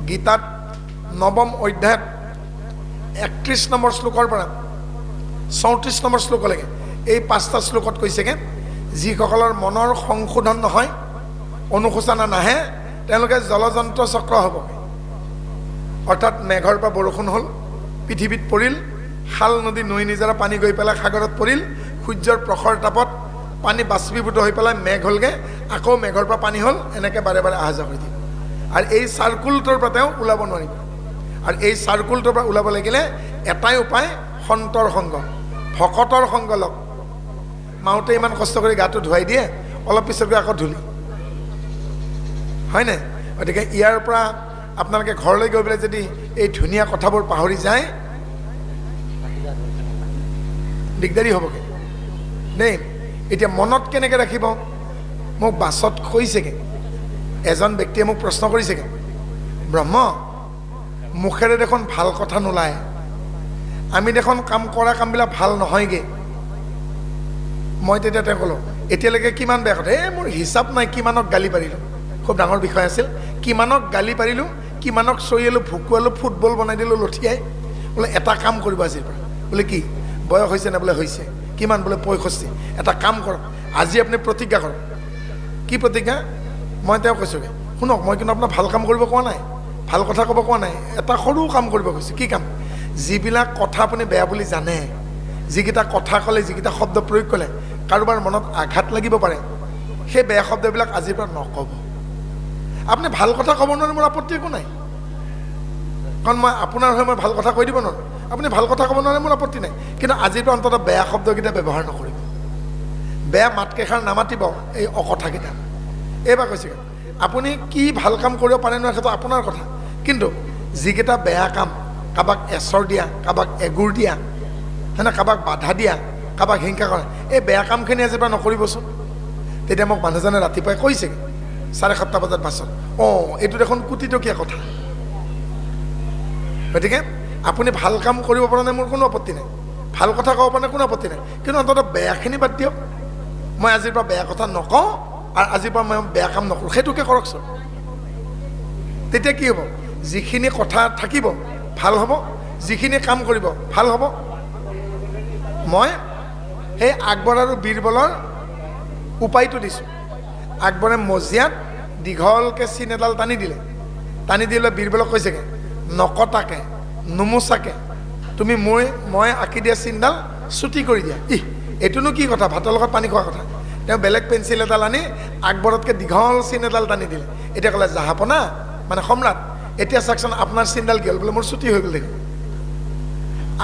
গীতাত 9ম অধ্যায়ত 31 নম্বৰ শ্লোকৰ পৰা 34 নম্বৰ শ্লোকলৈকে এই 5টা শ্লোকত কৈছেগে যিসকলৰ মনৰ সংশোধন নহয়, অনুশোচনা নাহে, তেওঁলোকে জলযন্ত্ৰ চক্ৰ হ'ব। অৰ্থাৎ মেঘৰ পৰা বৰষুণ হ'ল, পৃথিৱীত পৰিল, খাল নদী নৈ নিজৰা পানী গৈ পেলাই সাগৰত পৰিল, সূৰ্যৰ প্ৰখৰ তাপত পানী বাষ্পীভূত হৈ পেলাই মেঘ হ'লগৈ, আকৌ মেঘৰ পৰা পানী হ'ল, এনেকৈ বাৰে বাৰে অহা যোৱা কৰি দিব। আৰু এই চাৰ্কুলটোৰ পৰা তেওঁ ওলাব নোৱাৰিব। আৰু এই চাৰ্কুলটোৰ পৰা ওলাব লাগিলে এটাই উপায়, সন্তৰ সংগ, ভকতৰ সংগ লওক। মাওঁতে ইমান কষ্ট কৰি গাটো ধুৱাই দিয়ে, অলপ পিছত গৈ আকৌ ধুলি, হয়নে? গতিকে ইয়াৰ পৰা আপোনালোকে ঘৰলৈ গৈ পেলাই যদি এই ধুনীয়া কথাবোৰ পাহৰি যায়, দিগদাৰী হ'বগৈ দেই। এতিয়া মনত কেনেকৈ ৰাখিব? মোক বাছত কৈছেগৈ, এজন ব্যক্তিয়ে মোক প্ৰশ্ন কৰিছেগৈ, ব্ৰহ্ম, মুখেৰে দেখোন ভাল কথা নোলায়, আমি দেখোন কাম কৰা কামবিলাক ভাল নহয়গৈ। মই তেতিয়া তেওঁ ক'লোঁ, এতিয়ালৈকে কিমান বেয়া কথা? মোৰ হিচাপ নাই কিমানক গালি পাৰিলোঁ। খুব ডাঙৰ বিষয় আছিল। কিমানক গালি পাৰিলোঁ, কিমানক চৰিয়ালোঁ, ভুকুৱালোঁ, ফুটবল বনাই দিলোঁ লঠিয়াই। বোলে এটা কাম কৰিব আজিৰ পৰা। বোলে কি? বয়স হৈছে নে? বোলে হৈছে। কিমান? বোলে 65। এটা কাম কৰক, আজি আপুনি প্ৰতিজ্ঞা কৰক। কি প্ৰতিজ্ঞা? মই তেওঁ কৈছোঁগৈ, শুনক, মই কিন্তু আপোনাৰ ভাল কাম কৰিব কোৱা নাই, ভাল কথা ক'ব কোৱা নাই, এটা সৰু কাম কৰিব কৈছোঁ। কি কাম? যিবিলাক কথা আপুনি বেয়া বুলি জানে, যিকেইটা কথা ক'লে, যিকেইটা শব্দ প্ৰয়োগ ক'লে কাৰোবাৰ মনত আঘাত লাগিব পাৰে, সেই বেয়া শব্দবিলাক আজিৰ পৰা নক'ব। আপুনি ভাল কথা ক'ব নোৱাৰে, মোৰ আপত্তি একো নাই, কাৰণ মই আপোনাৰ হৈ মই ভাল কথা কৈ দিব নোৱাৰোঁ। আপুনি ভাল কথা ক'ব নোৱাৰে, মোৰ আপত্তি নাই, কিন্তু আজিৰ পৰা অন্ততঃ বেয়া শব্দকেইটা ব্যৱহাৰ নকৰিব, বেয়া মাতকেইষাৰ নামাতিব, এই অকথাকেইটা। এইবাৰ কৈছে, আপুনি কি ভাল কাম কৰিব পাৰে নোৱাৰে সেইটো আপোনাৰ কথা, কিন্তু যিকেইটা বেয়া কাম, কাৰোবাক এচৰ দিয়া, কাৰোবাক এগুৰ দিয়া, হয়নে, কাৰোবাক বাধা দিয়া, কাৰোবাক হিংসা কৰা, এই বেয়া কামখিনি আজিৰ পৰা নকৰিবচোন। তেতিয়া মোক মানুহজনে ৰাতিপুৱাই কৈছে 7:30 বজাত বাছত, এইটো দেখোন কোটিটকীয়া কথা। গতিকে আপুনি ভাল কাম কৰিব পৰা নাই, মোৰ কোনো আপত্তি নাই, ভাল কথা ক'ব পৰা নাই, কোনো আপত্তি নাই, কিন্তু অন্ততঃ বেয়াখিনি বাদ দিয়ক। মই আজিৰ পৰা বেয়া কথা নকওঁ আৰু আজিৰ পৰা মই বেয়া কাম নকৰোঁ, সেইটোকে কৰকচোন। তেতিয়া কি হ'ব? যিখিনি কথা থাকিব ভাল হ'ব, যিখিনি কাম কৰিব ভাল হ'ব। মই সেই আকবৰ আৰু বীৰবলৰ উপায়টো দিছোঁ। আকবৰে মজিয়াত দীঘলকৈ চিন এডাল টানি দিলে, টানি দিলে বীৰবলক কৈছেগৈ, নকটাকে, নুমোচাকে তুমি মই আঁকি দিয়া চিনডাল চুটি কৰি দিয়া। এইটোনো কি কথা? ভাতৰ লগত পানী খোৱা কথা। তেওঁ বেলেগ পেঞ্চিল এডাল আনি আকবৰতকৈ দীঘল চিন এডাল টানি দিলে। এতিয়া ক'লে, জাহাপনা মানে সম্ৰাট, এতিয়া চাওকচোন আপোনাৰ চিনডাল কি হ'ল? বোলে মোৰ চুটি হৈ গ'ল দেখোন।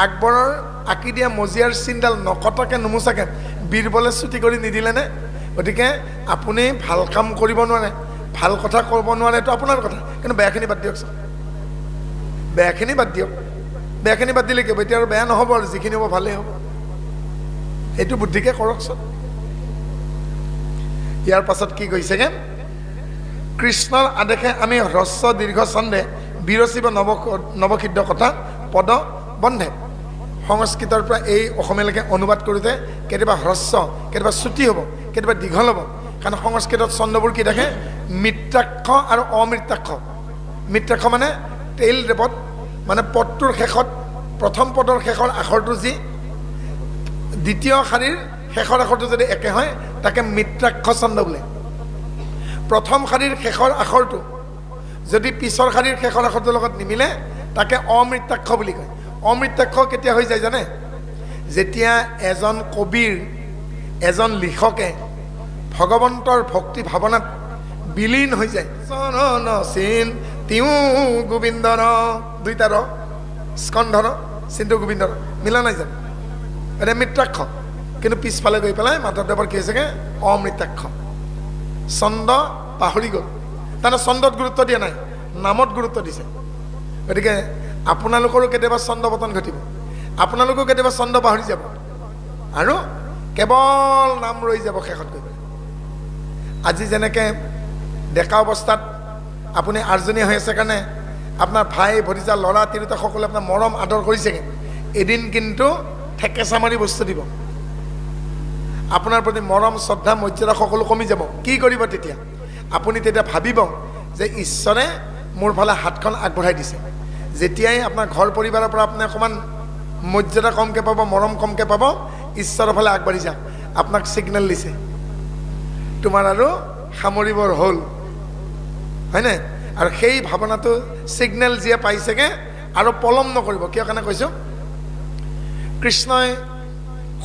আকবৰৰ আঁকি দিয়া মজিয়াৰ চিনডাল নকটাকে, নুমোচাকে বীৰবলে চুটি কৰি নিদিলেনে? গতিকে আপুনি ভাল কাম কৰিব নোৱাৰে, ভাল কথা ক'ব নোৱাৰে, এইটো আপোনাৰ কথা, কিন্তু বেয়াখিনি বাদ দিয়কচোন, বেয়াখিনি বাদ দিয়ক। বেয়াখিনি বাদ দিলে কি হ'ব? এতিয়া আৰু বেয়া নহ'ব, আৰু যিখিনি হ'ব ভালেই হ'ব। সেইটো বুদ্ধিকে কৰকচোন। ইয়াৰ পাছত কি কৈছেগৈ? কৃষ্ণৰ আদেশে আমি হ্ৰস্ব দীৰ্ঘ ছন্দে বিৰচিব নৱসিদ্ধ কথা পদ বন্ধে। সংস্কৃতৰ পৰা এই অসমীয়ালৈকে অনুবাদ কৰোঁতে কেতিয়াবা হ্ৰস্ব, কেতিয়াবা চুটি হ'ব, কেতিয়াবা দীঘল হ'ব, কাৰণ সংস্কৃতত ছন্দবোৰ কি থাকে? মৃত্ৰাক্ষ আৰু অমৃত্ৰাক্ষ। মৃত্ৰাক্ষ মানে টেইল ৰেপত, মানে পদটোৰ শেষত, প্ৰথম পদৰ শেষৰ আখৰটো যি দ্বিতীয় শাৰীৰ শেষৰ আখৰটো যদি একে হয় তাকে মৃত্ৰাক্ষ ছন্দ বোলে। প্ৰথম শাৰীৰ শেষৰ আখৰটো যদি পিছৰ শাৰীৰ শেষৰ আখৰটোৰ লগত নিমিলে তাকে অমৃত্ৰাক্ষ বুলি কয়। অমৃত্ৰাক্ষ কেতিয়া হৈ যায় জানে? যেতিয়া এজন কবিৰ, এজন লিখকে ভগৱন্তৰ ভক্তি ভাৱনাত বিলীন হৈ যায়। চৰণ চিন তিও গোবিন্দৰ, দুইটাৰ স্কন্ধৰ চিন্তু গোবিন্দৰ মিলা নাই জানো? এতিয়া মৃত্ৰাক্ষ, কিন্তু পিছফালে গৈ পেলাই মাধৱদেৱৰ কি হৈছেগৈ? অমৃত্ৰাক্ষ। ছন্দ পাহৰি গ'ল, তাৰমানে ছন্দত গুৰুত্ব দিয়া নাই, নামত গুৰুত্ব দিছে। গতিকে আপোনালোকৰো কেতিয়াবা ছন্দ পতন ঘটিব, আপোনালোকেও কেতিয়াবা ছন্দ পাহৰি যাব, আৰু কেৱল নাম ৰৈ যাব শেষত গৈ পেলাই। আজি যেনেকৈ ডেকা অৱস্থাত আপুনি আৰ্জনীয়া হৈ আছে কাৰণে আপোনাৰ ভাই ভতিজা ল'ৰা তিৰোতা সকলোৱে আপোনাৰ মৰম আদৰ কৰিছেগৈ, এদিন কিন্তু ঠেকেচা মাৰি বস্তু দিব, আপোনাৰ প্ৰতি মৰম শ্ৰদ্ধা মৰ্যাদা সকলো কমি যাব। কি কৰিব তেতিয়া? আপুনি তেতিয়া ভাবিব যে ঈশ্বৰে মোৰ ফালে হাতখন আগবঢ়াই দিছে। যেতিয়াই আপোনাৰ ঘৰ পৰিবাৰৰ পৰা আপুনি অকণমান মৰ্যাদা কমকৈ পাব, মৰম কমকৈ পাব, ঈশ্বৰৰ ফালে আগবাঢ়ি যাওক, আপোনাক ছিগনেল দিছে তোমাৰ আৰু সামৰিবৰ হ'ল, হয়নে? আৰু সেই ভাৱনাটো ছিগনেল যিয়ে পাইছেগৈ আৰু পলম নকৰিব। কিয় কাৰণে কৈছোঁ, কৃষ্ণই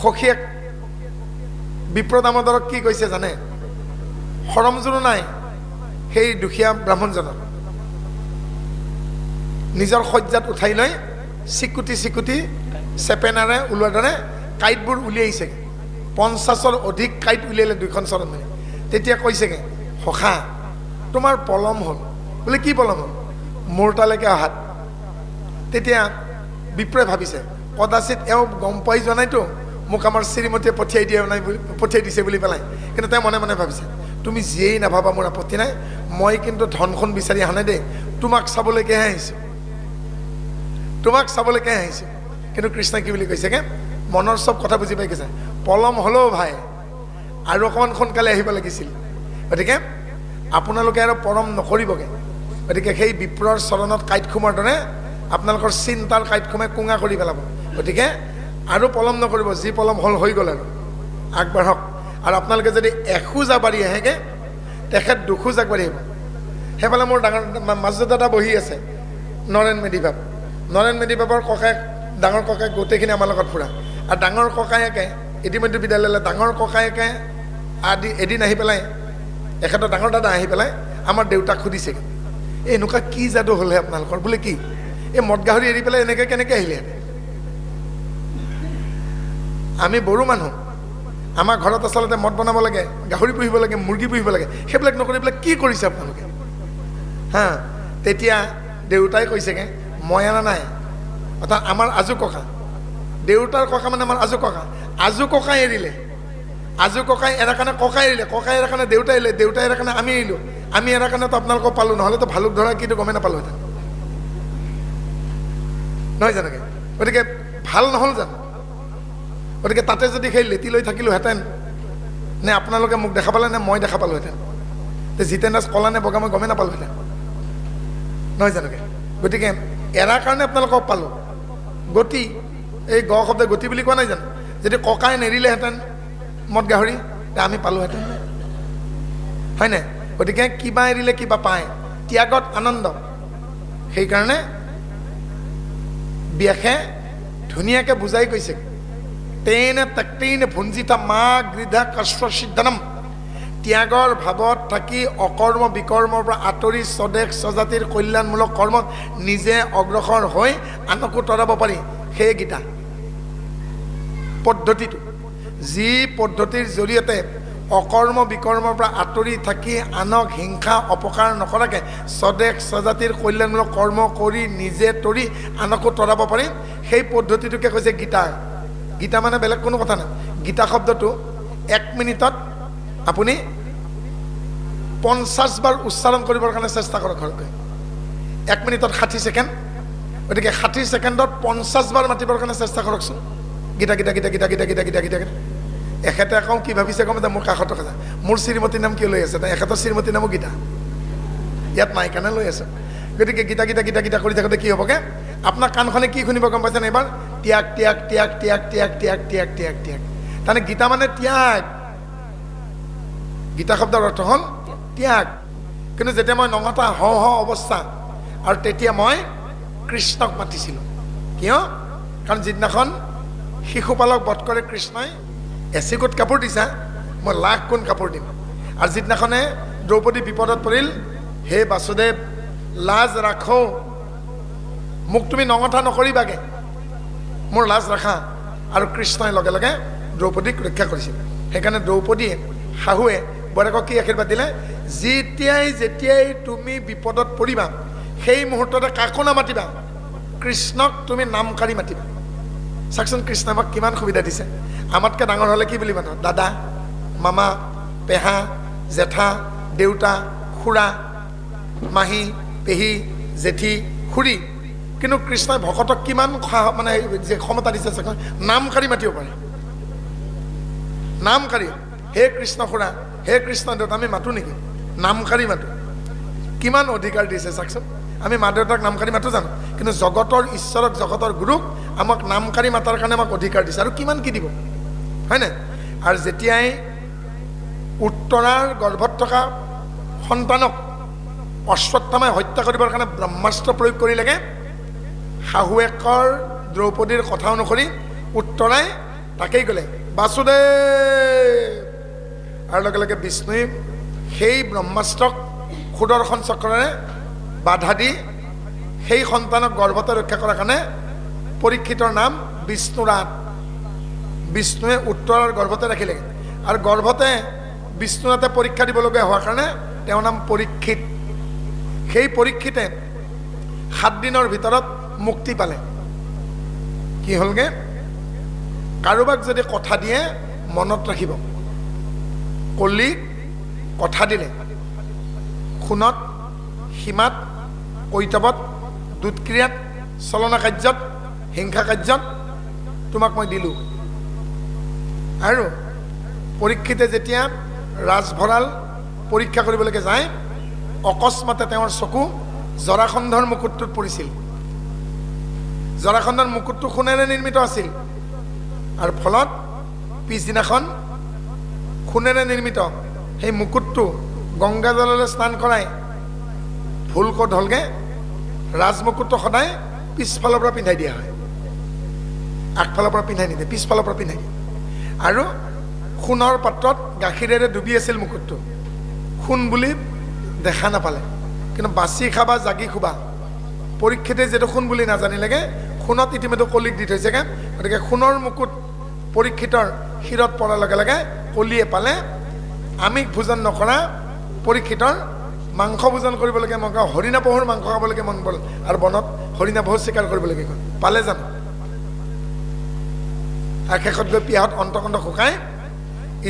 সখীয়েক বিপ্ৰ দামোদৰক কি কৈছে জানে? সৰমজোৰো নাই সেই দুখীয়া ব্ৰাহ্মণজনক, নিজৰ শয্যাত উঠাই লৈ চিকুটি চিকুটি চেপেনাৰে ওলোৱাৰ দৰে কাঁইটবোৰ উলিয়াইছে। 50ৰ অধিক কাঁইট উলিয়ালে দুইখন চৰণ মাৰি। তেতিয়া কৈছেগৈ, সখা তোমাৰ পলম হ'ল। বোলে কি পলম হ'ল? মোৰ তালৈকে অহাত। তেতিয়া বিপ্ৰই ভাবিছে কদাচিত এওঁ গম পাই যোৱা নাইতো মোক আমাৰ শ্ৰীমতীয়ে পঠিয়াই দিছে বুলি পেলাই। কিন্তু তেওঁ মনে মনে ভাবিছে, তুমি যিয়েই নাভাবা মোৰ আপত্তি নাই, মই কিন্তু ধনখন বিচাৰি অহা নাই দেই, তোমাক চাবলৈকেহে আহিছোঁ, তোমাক চাবলৈকেহে আহিছোঁ। কিন্তু কৃষ্ণই কি বুলি কৈছেগৈ, মনৰ চব কথা বুজি পাই গৈছে, পলম হ'লেও ভাই আৰু অকণমান সোনকালে আহিব লাগিছিল। গতিকে আপোনালোকে আৰু পলম নকৰিবগৈ। গতিকে সেই বিপ্ৰৰ চৰণত কাঁইট সোমোৱাৰ দৰে আপোনালোকৰ চিন্তাৰ কাঁইট সোমাই কোঙা কৰি পেলাব। গতিকে আৰু পলম নকৰিব, যি পলম হ'ল হৈ গ'ল আৰু আগবাঢ়ক। আৰু আপোনালোকে যদি এখোজ আগবাঢ়ি আহেগৈ, তেখেত দুখোজ আগবাঢ়ি আহিব। সেইফালে মোৰ ডাঙৰ মাজুদাদা এটা বহি আছে, নৰেন মেধিবাব। নৰেন মেধিবাবৰ ককায়েক, ডাঙৰ ককায়েক গোটেইখিনি আমাৰ লগত ফুৰা। আৰু ডাঙৰ ককায়েকে ইতিমধ্যে বিদ্যালয়লৈ, ডাঙৰ ককায়েকে এদিন আহি পেলাই, এখেতৰ ডাঙৰ দাদা আহি পেলাই আমাৰ দেউতাক সুধিছেগৈ, এই এনেকুৱা কি যাদু হ'লহে আপোনালোকৰ? বোলে কি, এই মদ গাহৰি এৰি পেলাই এনেকৈ কেনেকৈ আহিলে? আমি বড়ো মানুহ, আমাৰ ঘৰত আচলতে মদ বনাব লাগে, গাহৰি পুহিব লাগে, মুৰ্গী পুহিব লাগে, সেইবিলাক নকৰি পেলাই কি কৰিছে আপোনালোকে? হা, তেতিয়া দেউতাই কৈছেগৈ, মই অনা নাই, অৰ্থাৎ আমাৰ আজু ককা, দেউতাৰ ককা মানে আমাৰ আজু ককা, আজু ককাই এৰিলে, আজু ককাই এৰাৰ কাৰণে ককাই এৰিলে, ককাই এৰাৰ কাৰণে দেউতাই এৰিলে, দেউতাই এৰাৰ কাৰণে আমি এৰিলোঁ, আমি এৰাৰ কাৰণেতো আপোনালোকক পালোঁ, নহ'লেতো ভালুক ধৰা কিন্তু গমেই নাপালোঁহেঁতেন, নহয় জানোকে? গতিকে ভাল নহ'ল জানো? গতিকে তাতে যদি সেই লেটি লৈ থাকিলোহেঁতেন, নে আপোনালোকে মোক দেখা পালে নে মই দেখা পালোহেঁতেন, তে জিতেন দাস কলা নে বগা মই গমেই নাপালোহেঁতেন, নহয় জানোকে? গতিকে এৰাৰ কাৰণে আপোনালোকক পালোঁ। গতি, এই গ শব্দ গতি বুলি কোৱা নাই জানো? যদি ককাই নেৰিলেহেঁতেন মদ গাহৰি, তে আমি পালোহেঁতেন, হয়নে? গতিকে কিবা এৰিলে কিবা পায়, ত্যাগত আনন্দ। সেইকাৰণে ব্যাসে ধুনীয়াকৈ বুজাই কৈছে, তেনে তক্তেইনে ভুঞ্জিতা মা গৃধা কষ্ট সিদ্ধনম, ত্যাগৰ ভাৱত থাকি অকৰ্ম বিকৰ্মৰ পৰা আঁতৰি স্বদেশ স্বজাতিৰ কল্যাণমূলক কৰ্মত নিজে অগ্ৰসৰ হৈ আনকো তৰাব পাৰি, সেই গীতা পদ্ধতিটো, যি পদ্ধতিৰ জৰিয়তে অকৰ্ম বিকৰ্মৰ পৰা আঁতৰি থাকি আনক হিংসা অপকাৰ নকৰাকৈ স্বদেশ স্বজাতিৰ কল্যাণমূলক কৰ্ম কৰি নিজে তৰি আনকো তৰাব পাৰি, সেই পদ্ধতিটোকে কৈছে গীতা। গীতা মানে বেলেগ কোনো কথা নাই। গীতা শব্দটো 1 মিনিটত আপুনি 50 বাৰ উচ্চাৰণ কৰিবৰ কাৰণে চেষ্টা কৰক ঘৰকৈ। 1 মিনিটত 60 ছেকেণ্ড, গতিকে 60 ছেকেণ্ডত 50 বাৰ মাতিবৰ কাৰণে চেষ্টা কৰকচোন। গীতা গীতা গীতা গীতা গীতা গীতা গীতা গীতা গীতা। এখেতে আকৌ কি ভাবিছে গম পাইছে, মোৰ কাষত থকা মোৰ শ্ৰীমতীৰ নাম কিয় লৈ আছে? এখেতৰ শ্ৰীমতীৰ নামো গীতা, ইয়াত নাই কাৰণে লৈ আছে। গতিকে গীতা গীতা গীতা গীতা কৰি থাকোঁতে কি হ'বগৈ, আপোনাৰ কাণখনে কি শুনিব গম পাইছেনে? এইবাৰ ত্যাগ ত্যাগ ত্যাগ ত্যাগ ত্যাগ ত্যাগ ত্যাগ ত্যাগ ত্যাগ। তাৰমানে গীতা মানে ত্যাগ, গীতা শব্দৰ অৰ্থ হ'ল ত্যাগ। কিন্তু যেতিয়া মই নঙতা হওঁ হওঁ অৱস্থা, আৰু তেতিয়া মই কৃষ্ণক মাতিছিলোঁ। কিয়? কাৰণ যিদিনাখন শিশুপালক বধ কৰে কৃষ্ণই, এচিকুট কাপোৰ দিছা, মই লাখ গুণ কাপোৰ দিম। আৰু যিদিনাখনে দ্ৰৌপদী বিপদত পৰিল, হে বাসুদেৱ লাজ ৰাখো, মোক তুমি নঙঠা নকৰিবাগে, মোৰ লাজ ৰাখা। আৰু কৃষ্ণই লগে লগে দ্ৰৌপদীক ৰক্ষা কৰিছিল। সেইকাৰণে দ্ৰৌপদীয়ে শাহুৱে বৰেকক কি আশীৰ্বাদ দিলে, যেতিয়াই তুমি বিপদত পৰিবা, সেই মুহূৰ্ততে কাকো নামাতিবা, কৃষ্ণক তুমি নামকাৰি মাতিবা। চাওকচোন কৃষ্ণই আমাক কিমান সুবিধা দিছে। আমাতকৈ ডাঙৰ হ'লে কি বুলি মাতো? দাদা, মামা, পেহা, জেঠা, দেউতা, খুৰা, মাহী, পেহী, জেঠী, খুৰী। কিন্তু কৃষ্ণই ভকতক কিমান মানে যে ক্ষমতা দিছে, নামকাৰি মাতিব পাৰে। নামকাৰি, হে কৃষ্ণ খুৰা, হে কৃষ্ণ দেউতা, আমি মাতো নেকি? নামকাৰি মাতো। কিমান অধিকাৰ দিছে চাওকচোন। আমি মা দেউতাক নাম কাঢ়ি মাতো জানো? কিন্তু জগতৰ ঈশ্বৰক, জগতৰ গুৰুক আমাক নাম কাঢ়ি মাতাৰ কাৰণে আমাক অধিকাৰ দিছে, আৰু কিমান কি দিব, হয়নে? আৰু যেতিয়াই উত্তৰাৰ গৰ্ভত থকা সন্তানক অশ্বত্থামাই হত্যা কৰিবৰ কাৰণে ব্ৰহ্মাস্ত্ৰ প্ৰয়োগ কৰিলেগে, শাহুৱেকৰ দ্ৰৌপদীৰ কথা অনুসৰি উত্তৰাই তাকেই ক'লে বাসুদেৱ, আৰু লগে লগে বিষ্ণুৱে সেই ব্ৰহ্মাস্ত্ৰক সুদৰ্শন চক্ৰৰে বাধা দি সেই সন্তানক গৰ্ভতে ৰক্ষা কৰাৰ কাৰণে পৰীক্ষিতৰ নাম বিষ্ণুৰাত। বিষ্ণুৱে উত্তৰাৰ গৰ্ভতে ৰাখিলে, আৰু গৰ্ভতে বিষ্ণুৰাতে পৰীক্ষা দিবলগীয়া হোৱাৰ কাৰণে তেওঁৰ নাম পৰীক্ষিত। সেই পৰীক্ষিতে 7 দিনৰ ভিতৰত মুক্তি পালে। কি হ'লগে? কাৰোবাক যদি কথা দিয়ে মনত ৰাখিব, কলিক কথা দিলে খুণত, সীমাত, কৈতৱত, দুৎক্ৰিয়াত, চলনা কাৰ্যত, হিংসা কাৰ্যত তোমাক মই দিলোঁ। আৰু পৰীক্ষিতে যেতিয়া ৰাজভঁৰাল পৰীক্ষা কৰিবলৈকে যায়, অকস্মাতে তেওঁৰ চকু জৰাসন্ধৰ মুকুটটোত পৰিছিল। জৰাসন্ধৰ মুকুটটো সোণেৰে নিৰ্মিত আছিল, আৰু ফলত পিছদিনাখন সোণেৰে নিৰ্মিত সেই মুকুটটো গংগা জলেৰে স্নান কৰাই ভুল ক'ত হ'লগে, ৰাজমুকুটটো সদায় পিছফালৰ পৰা পিন্ধাই দিয়া হয়, আগফালৰ পৰা পিন্ধাই নিদিয়ে, পিছফালৰ পৰা পিন্ধাই দিয়ে। আৰু সোণৰ পাত্ৰত গাখীৰেৰে ডুবি আছিল মুকুটটো, সোণ বুলি দেখা নাপালে, কিন্তু বাচি খাবা জাগি খুবা, পৰীক্ষিতে যিটো সোণ বুলি নাজানিলেগে, সোণত ইতিমধ্যে কলিক দি থৈছেগে। গতিকে সোণৰ মুকুট পৰীক্ষিতৰ শিৰত পৰাৰ লগে লগে কলিয়ে পালে আমিষ ভোজন নকৰা পৰীক্ষিতৰ মাংস ভোজন কৰিবলগীয়া মন গ'ল, হৰিণা পহুৰ মাংস খাবলৈকে মন গ'ল, আৰু বনত হৰিণা পহু চিকাৰ কৰিবলগীয়া গ'ল। পালে জানো? আৰু শেষত গৈ পিয়াহত অন্তকণ্ঠ শুকাই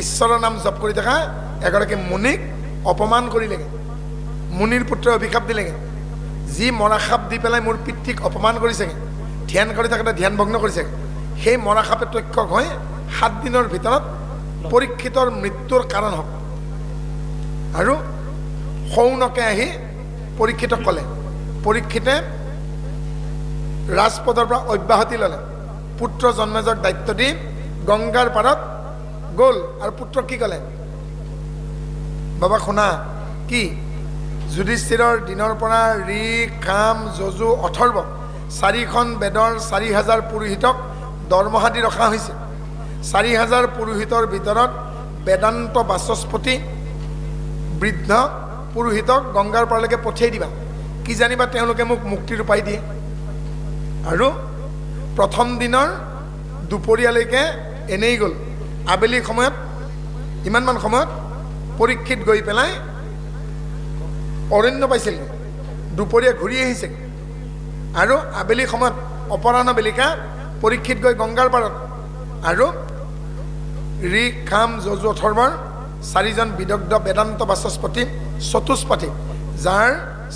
ঈশ্বৰৰ নাম জপ কৰি থকা এগৰাকী মুনিক অপমান কৰিলেগে, মুনিৰ পুত্ৰই অভিশাপ দিলেগে, যি মৰাসাপ দি পেলাই মোৰ পিতৃক অপমান কৰিছেগে, ধ্যান কৰি থাকোঁতে ধ্যান ভগ্ন কৰিছেগে, সেই মৰাসাপে তক্ষক হৈ 7 দিনৰ ভিতৰত পৰীক্ষিতৰ মৃত্যুৰ কাৰণ হ'ব। আৰু সৌনকে আহি পৰীক্ষিতক ক'লে, পৰীক্ষিতে ৰাজপদৰ পৰা অব্যাহতি ল'লে, পুত্ৰ জন্মেজক দায়িত্ব দি গংগাৰ পাৰত গ'ল। আৰু পুত্ৰক কি ক'লে? বাবা শুনা, কি? যুধিষ্ঠিৰৰ দিনৰ পৰা ঋক, সাম, যজু, অথৰ্ব 4খন বেদৰ 4000 পুৰোহিতক দৰমহা দি ৰখা হৈছে। 4000 পুৰোহিতৰ ভিতৰত বেদান্ত বাচস্পতি বৃদ্ধ পুৰোহিতক গংগাৰ পাৰলৈকে পঠিয়াই দিবা, কি জানিবা তেওঁলোকে মোক মুক্তিৰ উপায় দিয়ে। আৰু প্ৰথম দিনৰ দুপৰীয়ালৈকে এনেই গ'ল। আবেলি সময়ত, ইমানমান সময়ত পৰীক্ষিত গৈ পেলাই অৰণ্য পাইছিল, দুপৰীয়া ঘূৰি আহিছে। আৰু আবেলি সময়ত অপৰাহ্ন বেলিকা পৰীক্ষিত গৈ গংগাৰ পাৰত, আৰু ঋক, সাম, যজু, অথৰ্বৰ 4জন বিদগ্ধ বেদান্ত বাচস্পতি চতুষ্পতি, যাৰ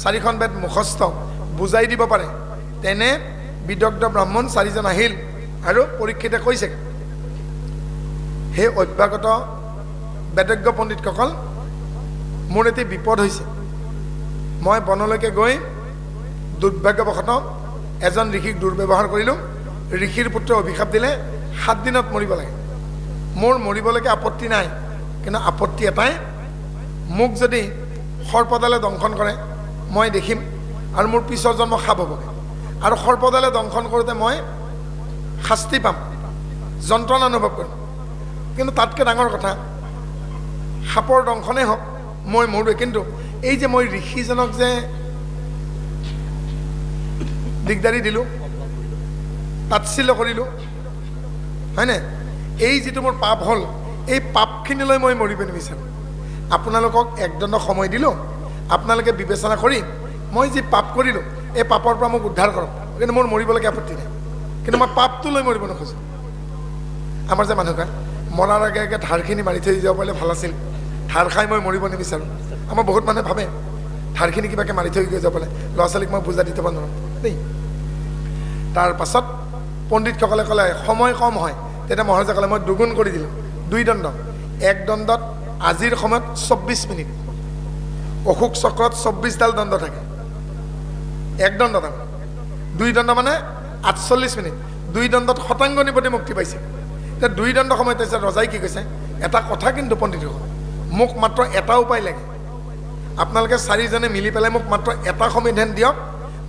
4খন বেদ মুখস্থ, বুজাই দিব পাৰে, তেনে বিদগ্ধ ব্ৰাহ্মণ 4জন আহিল। আৰু পৰীক্ষিতে কৈছে, সেই অভ্যাগত বেদজ্ঞ পণ্ডিতসকল, মোৰ এটি বিপদ হৈছে, মই বনলৈকে গৈ দুৰ্ভাগ্যবশতঃ এজন ঋষিক দুৰ্ব্যৱহাৰ কৰিলোঁ, ঋষিৰ পুত্ৰই অভিশাপ দিলে 7 দিনত মৰিব লাগে। মোৰ মৰিবলৈকে আপত্তি নাই, কিন্তু আপত্তি এটাই, মোক যদি সৰ্পডালে দংশন কৰে মই দেখিম, আৰু মোৰ পিছৰ জন্ম সাপ হ'বগৈ, আৰু সৰ্পডালে দংশন কৰোঁতে মই শাস্তি পাম, যন্ত্ৰণা অনুভৱ কৰিম। কিন্তু তাতকৈ ডাঙৰ কথা, সাপৰ দংশনেই হওক মই মৰোৱে, কিন্তু এই যে মই ঋষিজনক যে দিগদাৰি দিলোঁ, তাচ্ছিল্য কৰিলোঁ, হয়নে? এই যিটো মোৰ পাপ হ'ল, এই পাপখিনিলৈ মই মৰিব নিবিচাৰোঁ। আপোনালোকক একদণ্ড সময় দিলোঁ, আপোনালোকে বিবেচনা কৰি মই যি পাপ কৰিলোঁ এই পাপৰ পৰা মোক উদ্ধাৰ কৰক, কিন্তু মোৰ মৰিবলৈকে আপত্তি নাই, কিন্তু মই পাপটো লৈ মৰিব নোখোজোঁ। আমাৰ যে মানুহকা মৰাৰ আগে আগে ধাৰখিনি মাৰি থৈ যাব পাৰিলে ভাল আছিল, ধাৰ খাই মই মৰিব নিবিচাৰোঁ। আমাৰ বহুত মানুহে ভাবে ধাৰখিনি কিবাকৈ মাৰি থৈ গৈ যাব পাৰে, ল'ৰা ছোৱালীক মই বুজা দি থ'ব নোৱাৰোঁ দেই। তাৰ পাছত পণ্ডিতসকলে ক'লে সময় কম হয়, তেতিয়া মহাৰাজে ক'লে মই দুগুণ কৰি দিলোঁ, 2 দণ্ড। 1 দণ্ডত আজিৰ সময়ত 24 মিনিট, অশোক চক্ৰত 24ডাল দণ্ড থাকে, এক দণ্ড তাৰমানে, 2 দণ্ড মানে 48 মিনিট, 2 দণ্ডত শতাংগনিপতি মুক্তি পাইছে। এতিয়া 2 দণ্ড সময়ত ৰজাই কি কৈছে, এটা কথা কিন্তু পণ্ডিতসকল, মোক মাত্ৰ এটা উপায় লাগে, আপোনালোকে 4জনে মিলি পেলাই মোক মাত্ৰ এটা সমিধান দিয়ক,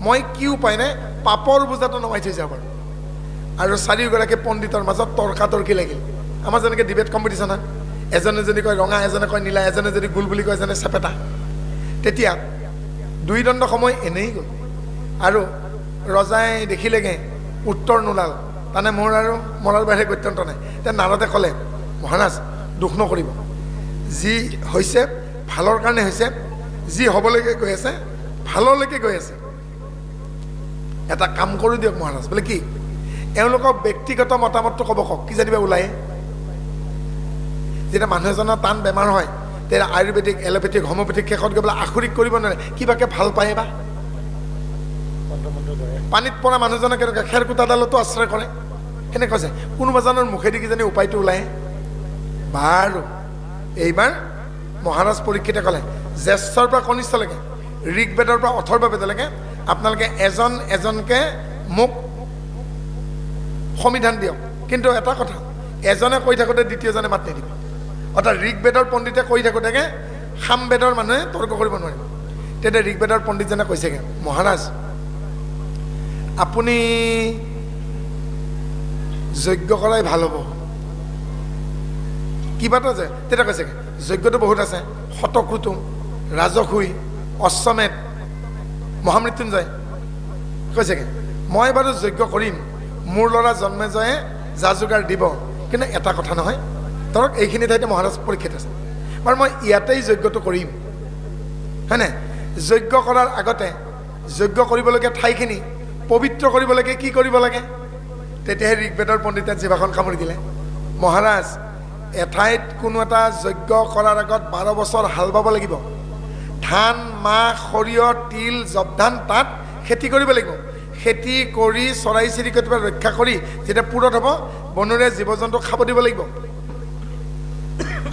মই কি উপায় নাই পাপৰ বোজাটো নমাই থৈ যাব পাৰোঁ। আৰু 4গৰাকী পণ্ডিতৰ মাজত তৰ্কাতৰ্কি লাগিল। আমাৰ যেনেকৈ ডিবেট কম্পিটিশ্যন হয়, এজনে যদি কয় ৰঙা, এজনে কয় নীলা, এজনে যদি গোল বুলি কয়, এজনে চেপেটা। তেতিয়া 2 দণ্ড সময় এনেই গ'ল আৰু ৰজাই দেখিলেগৈ উত্তৰ নোলাল, তাৰমানে মোৰ আৰু মৰাৰ বাহিৰে গত্যন্ত নাই। তেতিয়া নাৰদে ক'লে, মহাৰাজ দুখ নকৰিব, যি হৈছে ভালৰ কাৰণে হৈছে, যি হ'বলৈকে গৈ আছে ভাললৈকে গৈ আছে, এটা কাম কৰি দিয়ক মহাৰাজ। বোলে কি? এওঁলোকক ব্যক্তিগত মতামতটো ক'ব কওক, কি জানিবা ওলায়। যেতিয়া মানুহ এজনৰ টান বেমাৰ হয়, তেতিয়া আয়ুৰ্বেদিক, এলোপেথিক, হোমিঅ'পেথিক শেষত গৈ পেলাই আখৰিক কৰিব নোৱাৰে, কিবাকে ভাল পায় বা পানীত পৰা মানুহজনক কেনেকৈ খেৰকুটাডালতো আশ্ৰয় কৰে, সেনেকৈ কৈছে। কোনোবাজনৰ মুখেদি কিজানি উপায়টো ওলায়। বাৰু এইবাৰ মহাৰাজ পৰীক্ষিতে ক'লে, জ্যেষ্ঠৰ পৰা কনিষ্ঠলৈকে, ঋগ্বেদৰ পৰা অথৰ্ববেদলৈকে আপোনালোকে এজন এজনকৈ মোক সমিধান দিয়ক, কিন্তু এটা কথা, এজনে কৈ থাকোঁতে দ্বিতীয়জনে মাত নিদিব। অৰ্থাৎ ঋগ্বেদৰ পণ্ডিতে কৈ থাকোঁতেকে সামবেদৰ মানুহে তৰ্ক কৰিব নোৱাৰিব। তেতিয়া ঋগ্বেদৰ পণ্ডিতজনে কৈছেগৈ, মহাৰাজ আপুনি যজ্ঞ কৰাই ভাল হ'ব। কিবাটো আছে, তেতিয়া কৈছেগৈ যজ্ঞটো বহুত আছে, শতক্ৰুতু, ৰাজসুই, অশ্বমেধ, মহামৃত্যুঞ্জয়। কৈছেগৈ মই বাৰু যজ্ঞ কৰিম, মোৰ ল'ৰা জন্মেজয়ে যা যোগাৰ দিব, কিন্তু এটা কথা নহয়, ধৰক এইখিনি ঠাইতে মহাৰাজ পৰীক্ষিত আছে, বাৰু মই ইয়াতেই যজ্ঞটো কৰিম, হয়নে? যজ্ঞ কৰাৰ আগতে যজ্ঞ কৰিবলগীয়া ঠাইখিনি পবিত্ৰ কৰিবলৈকে কি কৰিব লাগে? তেতিয়াহে ঋগ্বেদৰ পণ্ডিতে জিভাখন কামুৰি দিলে, মহাৰাজ এঠাইত কোনো এটা যজ্ঞ কৰাৰ আগত 12 বছৰ হাল বাব লাগিব, ধান, মাহ, সৰিয়হ, তিল, জবধান তাত খেতি কৰিব লাগিব। খেতি কৰি চৰাই চিৰিকটিৰ পৰা ৰক্ষা কৰি যেতিয়া পুৰত হ'ব, বনৰীয়া জীৱ জন্তু খাব দিব লাগিব।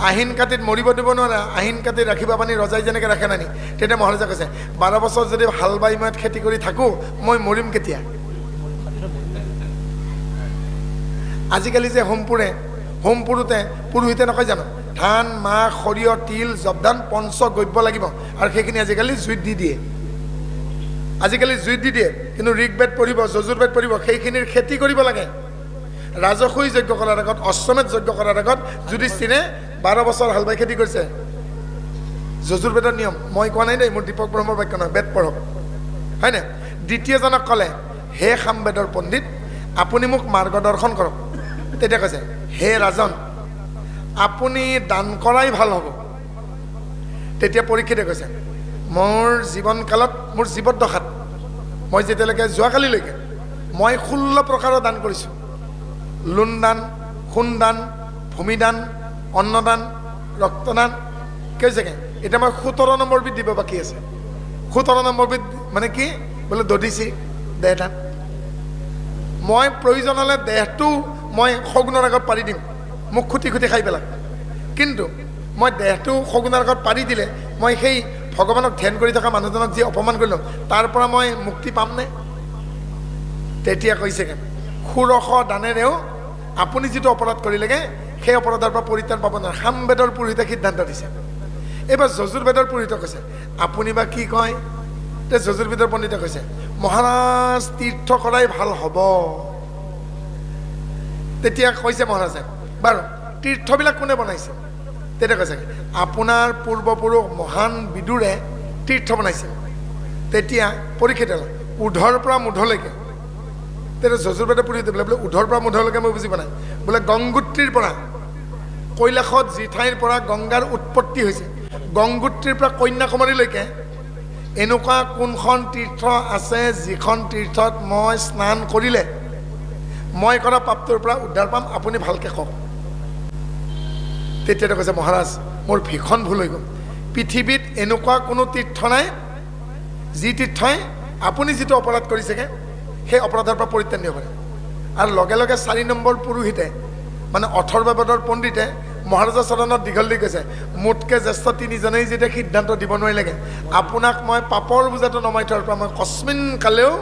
আহিন কাতিত মৰিব দিব নোৱাৰে, আহিন কাতিত ৰাখিবা পানী ৰজাই যেনেকৈ ৰাখে নানি। তেতিয়া মহাৰাজে কৈছে, 12 বছৰ যদি হাল বাই মই খেতি কৰি থাকোঁ, মই মৰিম কেতিয়া? আজিকালি যে হোম পুৰোতে পুৰোহিতে নকয় জানো, ধান, মাহ, সৰিয়হ, তিল, জবধান পঞ্চগব্য লাগিব, আৰু সেইখিনি আজিকালি জুইত দি দিয়ে। কিন্তু ঋগ্বেদ পঢ়িব, যজুৰ্বেদ পঢ়িব, সেইখিনিৰ খেতি কৰিব লাগে। ৰাজসুই যজ্ঞ কৰাৰ আগত, অশ্বমেধ যজ্ঞ কৰাৰ আগত যুধিষ্ঠিৰে 12 বছৰ হাল বাই খেতি কৰিছে। যজুৰ্বেদৰ নিয়ম, মই কোৱা নাই দেই, মোৰ দীপক ব্ৰহ্মৰ বাক্য নহয়, বেদ পঢ়ক, হয়নে? দ্বিতীয়জনক ক'লে, হে সামবেদৰ পণ্ডিত, আপুনি মোক মাৰ্গদৰ্শন কৰক। তেতিয়া কৈছে, হে ৰাজন, আপুনি দান কৰাই ভাল হ'ব। তেতিয়া পৰীক্ষিতে কৈছে, মোৰ জীৱনকালত, মোৰ জীৱদশাত, মই যেতিয়ালৈকে যোৱাকালিলৈকে মই 16 প্ৰকাৰৰ দান কৰিছোঁ। লোণদান, সোণদান, ভূমিদান, অন্নদান, ৰক্তদান, কি হৈছেগৈ? এতিয়া মই 17 নম্বৰ বিধ দিব বাকী আছে। 17 নম্বৰ বিধ মানে কি? বোলে দধিচি দেহদান। মই প্ৰয়োজন হ'লে দেহটো মই শগুনৰ আগত পাৰি দিম, মোক খুটি খাই পেলাক, কিন্তু মই দেহটো শগুনৰ আগত পাৰি দিলে মই সেই ভগৱানক ধ্যান কৰি থকা মানুহজনক যি অপমান কৰিলোঁ, তাৰ পৰা মই মুক্তি পামনে? তেতিয়া কৈছেগৈ, ষোড়শ দানেৰেও আপুনি যিটো অপৰাধ কৰিলেগে, সেই অপৰাধৰ পৰা পৰিত্ৰাণ পাব নোৱাৰে। সামবেদৰ পুৰোহিতে সিদ্ধান্ত দিছে। এইবাৰ যজুৰ্বেদৰ পুৰোহিতে কৈছে, আপুনি বা কি কয়? তে যজুৰ্বেদৰ পণ্ডিতে কৈছে, মহাৰাজ তীৰ্থ কৰাই ভাল হ'ব। তেতিয়া কৈছে মহাৰাজে, বাৰু তীৰ্থবিলাক কোনে বনাইছে? তেতিয়া কৈছে, আপোনাৰ পূৰ্বপুৰুষ মহান বিদুৰে তীৰ্থ বনাইছে। তেতিয়া পৰীক্ষিত উধৰ পৰা মুধলৈকে, তেতিয়া যজুৰ্বেদে পুৰোহিতে বোলে উধৰ পৰা মুধলৈকে মই বুজি পোৱা নাই, বোলে গংগোত্ৰীৰ পৰা, কৈলাশত যি ঠাইৰ পৰা গংগাৰ উৎপত্তি হৈছে, গংগোত্ৰীৰ পৰা কন্যাকুমাৰীলৈকে এনেকুৱা কোনখন তীৰ্থ আছে যিখন তীৰ্থত মই স্নান কৰিলে মই কৰা পাপটোৰ পৰা উদ্ধাৰ পাম? আপুনি ভালকৈ কওক। তেতিয়া কৈছে, মহাৰাজ মোৰ ভীষণ ভুল হৈ গ'ল, পৃথিৱীত এনেকুৱা কোনো তীৰ্থ নাই যি তীৰ্থই আপুনি যিটো অপৰাধ কৰিছেগৈ সেই অপৰাধৰ পৰা পৰিত্ৰাণ দিব পাৰে। আৰু লগে লগে 4 নম্বৰ পুৰোহিতে মানে অথৰ্ববেদৰ পণ্ডিতে মহাৰাজৰ চৰণত দীঘল দি কৈছে মোতকৈ জ্যেষ্ঠ তিনিজনেই যেতিয়া সিদ্ধান্ত দিব নোৱাৰিলেগৈ আপোনাক মই পাপৰ বোজাটো নমাই থোৱাৰ পৰা মই কস্মিন কালেও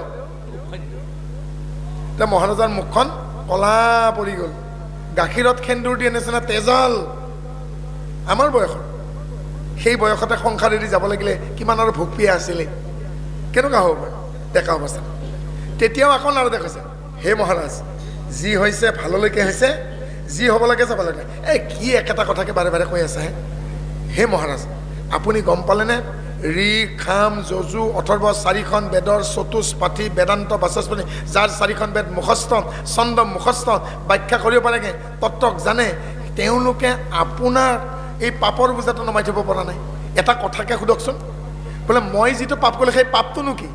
এতিয়া মহাৰাজাৰ মুখখন কলা পৰি গ'ল গাখীৰত সেন্দুৰ দিয়ে নিচিনা তেজল আমাৰ বয়সত সেই বয়সতে সংসাৰ এৰি যাব লাগিলে কিমান আৰু ভোক পিয়া আছিলে কেনেকুৱা হ'ব পাৰে ডেকা অৱস্থা তেতিয়াও আকৌ নাৰদে কৈছে হে মহাৰাজ যি হৈছে ভাললৈকে হৈছে যি হ'ব লাগে যাব লাগে এই কি একেটা কথাকে বাৰে বাৰে কৈ আছে হে মহাৰাজ আপুনি গম পালেনে ঋক খাম যজু অথৰ্ব 4খন বেদৰ চতুষ্পাঠী বেদান্ত বাচস্পতি যাৰ 4খন বেদ মুখস্থ ছন্দ মুখস্থ ব্যাখ্যা কৰিব পাৰেগৈ তত্ত্বক জানে তেওঁলোকে আপোনাৰ এই পাপৰ বোজাটো নমাই থ'ব পৰা নাই এটা কথাকে সোধকচোন বোলে মই যিটো পাপ কৰিলোঁ সেই পাপটোনো কি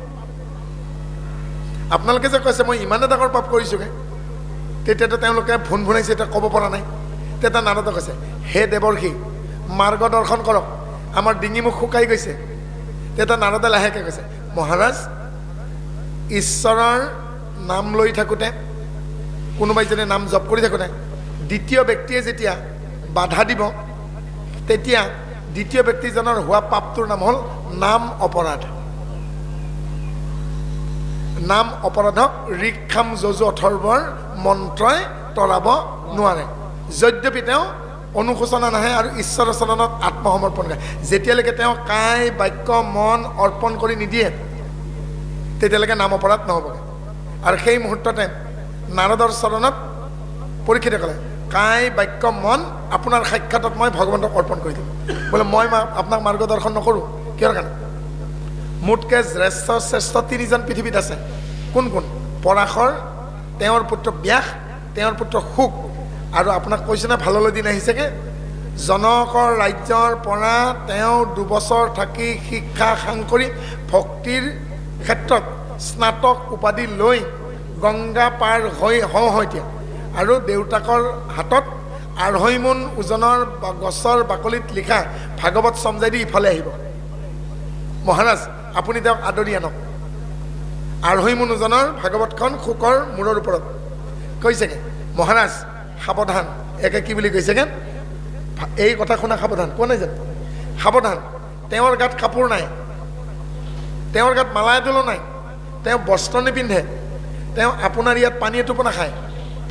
আপোনালোকে যে কৈছে মই ইমানে ডাঙৰ পাপ কৰিছোঁগৈ তেতিয়াতো তেওঁলোকে ভুন ভুনাইছে এতিয়া ক'ব পৰা নাই তেতিয়া নাৰদে কৈছে হে দেৱৰ্ষি মাৰ্গ দৰ্শন কৰক আমাৰ ডিঙি মুখ শুকাই গৈছে তেতিয়া নাৰদে লাহেকৈ কৈছে মহাৰাজ ঈশ্বৰৰ নাম লৈ থাকোঁতে কোনোবাই যদি নাম জপ কৰি থাকোঁতে দ্বিতীয় ব্যক্তিয়ে যেতিয়া বাধা দিব তেতিয়া দ্বিতীয় ব্যক্তিজনৰ হোৱা পাপটোৰ নাম হ'ল নাম অপৰাধ নাম অপৰাধক ঋক খাম যজু অথৰ্বৰ মন্ত্ৰই তৰাব নোৱাৰে যদ্যপি তেওঁ অনুশোচনা নাহে আৰু ঈশ্বৰৰ চৰণত আত্মসমৰ্পণ কৰে যেতিয়ালৈকে তেওঁ কায় বাক্য মন অৰ্পণ কৰি নিদিয়ে তেতিয়ালৈকে নাম অপৰাধ নহ'বগৈ আৰু সেই মুহূৰ্ততে নাৰদৰ চৰণত পৰীক্ষিতে ক'লে কায় বাক্য মন আপোনাৰ সাক্ষাতত মই ভগৱন্তক অৰ্পণ কৰি দিম বোলে মই আপোনাক মাৰ্গদৰ্শন নকৰোঁ কিহৰ কাৰণে মোতকৈ জ্যেষ্ঠ শ্ৰেষ্ঠ 3জন পৃথিৱীত আছে কোন কোন পৰাশৰ তেওঁৰ পুত্ৰ ব্যাস তেওঁৰ পুত্ৰ শুক আৰু আপোনাক কৈছে নে ভাললৈ দিন আহিছেগৈ জনকৰ ৰাজ্যৰ পৰা তেওঁ 2 বছৰ থাকি শিক্ষা সাংকৰি ভক্তিৰ ক্ষেত্ৰত স্নাতক উপাধি লৈ গংগা পাৰ হৈ এতিয়া আৰু দেউতাকৰ হাতত 2.5 মোন ওজনৰ গছৰ বাকলিত লিখা ভাগৱত চমজাই দি ইফালে আহিব মহাৰাজ আপুনি তেওঁক আদৰি আনক 2.5 মোন ওজনৰ ভাগৱতখন শুকৰ মূৰৰ ওপৰত কৈছেগৈ মহাৰাজ সাৱধান একে কি বুলি কৈছেগৈ এই কথা শুনা সাৱধান কোৱা নাই জানো সাৱধান তেওঁৰ গাত কাপোৰ নাই তেওঁৰ গাত মালা এডালো নাই তেওঁ বস্ত্ৰ নিপিন্ধে তেওঁ আপোনাৰ ইয়াত পানী এটোপো নাখায়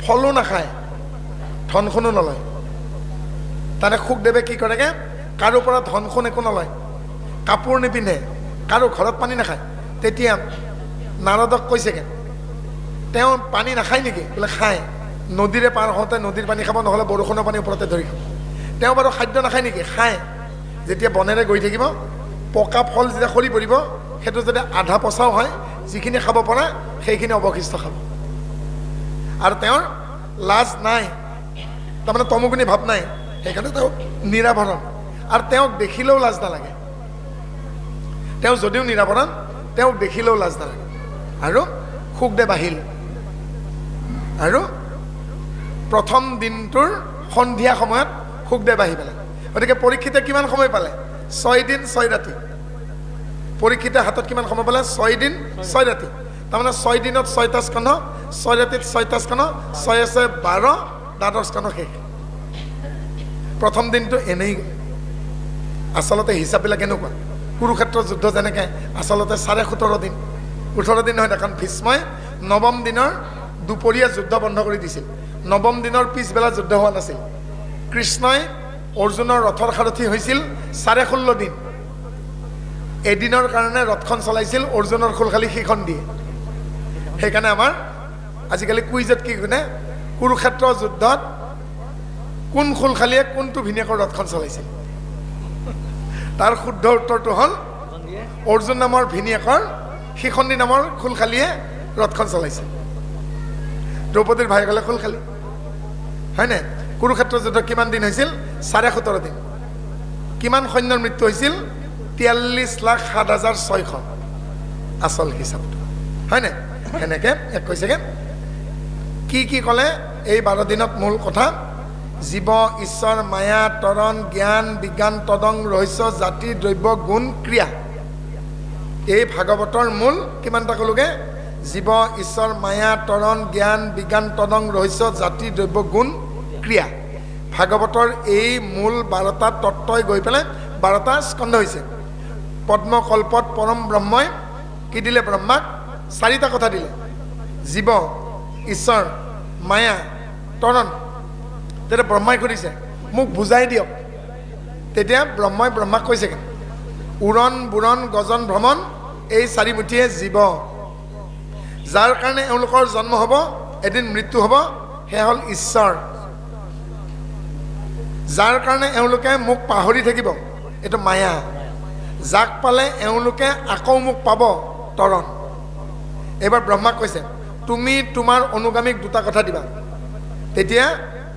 ফলো নাখায় ধনখনো নলয় তাতে শুকদেৱে কি কৰেগৈ কাৰো পৰা ধনখন একো নলয় কাপোৰ নিপিন্ধে কাৰো ঘৰত পানী নাখায় তেতিয়া নাৰদক কৈছেগৈ তেওঁ পানী নাখায় নেকি বোলে খায় নদীৰে পাৰ হওঁতে নদীৰ পানী খাব নহ'লে বৰষুণৰ পানী ওপৰতে ধৰি খাব তেওঁ বাৰু খাদ্য নাখায় নেকি খায় যেতিয়া বনেৰে গৈ থাকিব পকা ফল যেতিয়া সৰি পৰিব সেইটো যদি আধা পচাও হয় যিখিনি খাব পৰা সেইখিনি অৱশিষ্ট খাব আৰু তেওঁৰ লাজ নাই তাৰমানে তমুগুনি ভাৱ নাই সেইকাৰণে তেওঁ নিৰাভৰণ আৰু তেওঁক দেখিলেও লাজ নালাগে তেওঁ যদিও নিৰাভৰণ তেওঁক দেখিলেও লাজ নালাগে আৰু শুকদেৱ আহিল আৰু প্ৰথম দিনটোৰ সন্ধিয়া সময়ত শুকদেৱ আহি পেলাই গতিকে পৰীক্ষিতে কিমান সময় পালে 6 দিন 6 ৰাতি পৰীক্ষিতে হাতত কিমান সময় পালে 6 দিন 6 ৰাতি তাৰমানে 6 দিনত 6টা স্কন্ধ 6 ৰাতিত 6টা স্কন্ধ 6 আছে 12 দ্বাদশ স্কন্ধ শেষ প্ৰথম দিনটো এনেই আচলতে হিচাপবিলাক কেনেকুৱা কুৰুক্ষেত্ৰ যুদ্ধ যেনেকৈ আচলতে 17.5 দিন 18 দিন নহয় কাৰণ ভীষ্মই 9ম দিনৰ দুপৰীয়া যুদ্ধ বন্ধ কৰি দিছিল 9ম দিনৰ পিছবেলা যুদ্ধ হোৱা নাছিল কৃষ্ণই অৰ্জুনৰ ৰথৰ সাৰথি হৈছিল 16.5 দিন এদিনৰ কাৰণে ৰথখন চলাইছিল অৰ্জুনৰ খোলখালি সেইখন দিয়ে সেইকাৰণে আমাৰ আজিকালি কুইজত কি কোনে কুৰুক্ষেত্ৰ যুদ্ধত কোন খোলখালিয়ে কোনটো ভিনিয়েকৰ ৰথখন চলাইছিল তাৰ শুদ্ধ উত্তৰটো হ'ল অৰ্জুন নামৰ ভিনিয়েকৰ শিখণ্ডী নামৰ খোলখালিয়ে ৰথখন চলাইছিল দ্ৰৌপদীৰ ভাইসকলে খোলখালি হয়নে কুৰুক্ষেত্ৰ যুদ্ধ কিমান দিন হৈছিল 17.5 দিন কিমান সৈন্যৰ মৃত্যু হৈছিল 43,07,600 আচল হিচাপটো হয়নে সেনেকৈ এক কৈছেগৈ কি ক'লে এই 12 দিনত মূল কথা জীৱ ঈশ্বৰ মায়া তৰণ জ্ঞান বিজ্ঞান তদং ৰহস্য জাতি দ্ৰব্য গুণ ক্ৰিয়া এই ভাগৱতৰ মূল কিমানটা ক'লোগৈ জীৱ ঈশ্বৰ মায়া তৰণ জ্ঞান বিজ্ঞান তদং ৰহস্য জাতি দ্ৰব্য গুণ ক্ৰিয়া ভাগৱতৰ এই মূল 12টা তত্ত্বই গৈ পেলাই 12টা স্কন্ধ হৈছে। পদ্মকল্পত পৰম ব্ৰহ্মই কি দিলে? ব্ৰহ্মাক 4টা কথা দিলে: জীৱ, ঈশ্বৰ, মায়া, তৰণ। তেতিয়া ব্ৰহ্মাই সুধিছে মোক বুজাই দিয়ক। তেতিয়া ব্ৰহ্মাই ব্ৰহ্মাক কৈছে উৰণ বুৰণ গজন ভ্ৰমণ এই 4 মুঠিয়ে জীৱ, যাৰ কাৰণে এওঁলোকৰ জন্ম হ'ব, এদিন মৃত্যু হ'ব, সেয়া হ'ল ঈশ্বৰ। যাৰ কাৰণে এওঁলোকে মোক পাহৰি থাকিব, এইটো মায়া। যাক পালে এওঁলোকে আকৌ মোক পাব, তৰণ। এইবাৰ ব্ৰহ্মাক কৈছে তুমি তোমাৰ অনুগামীক 2টা কথা দিবা। তেতিয়া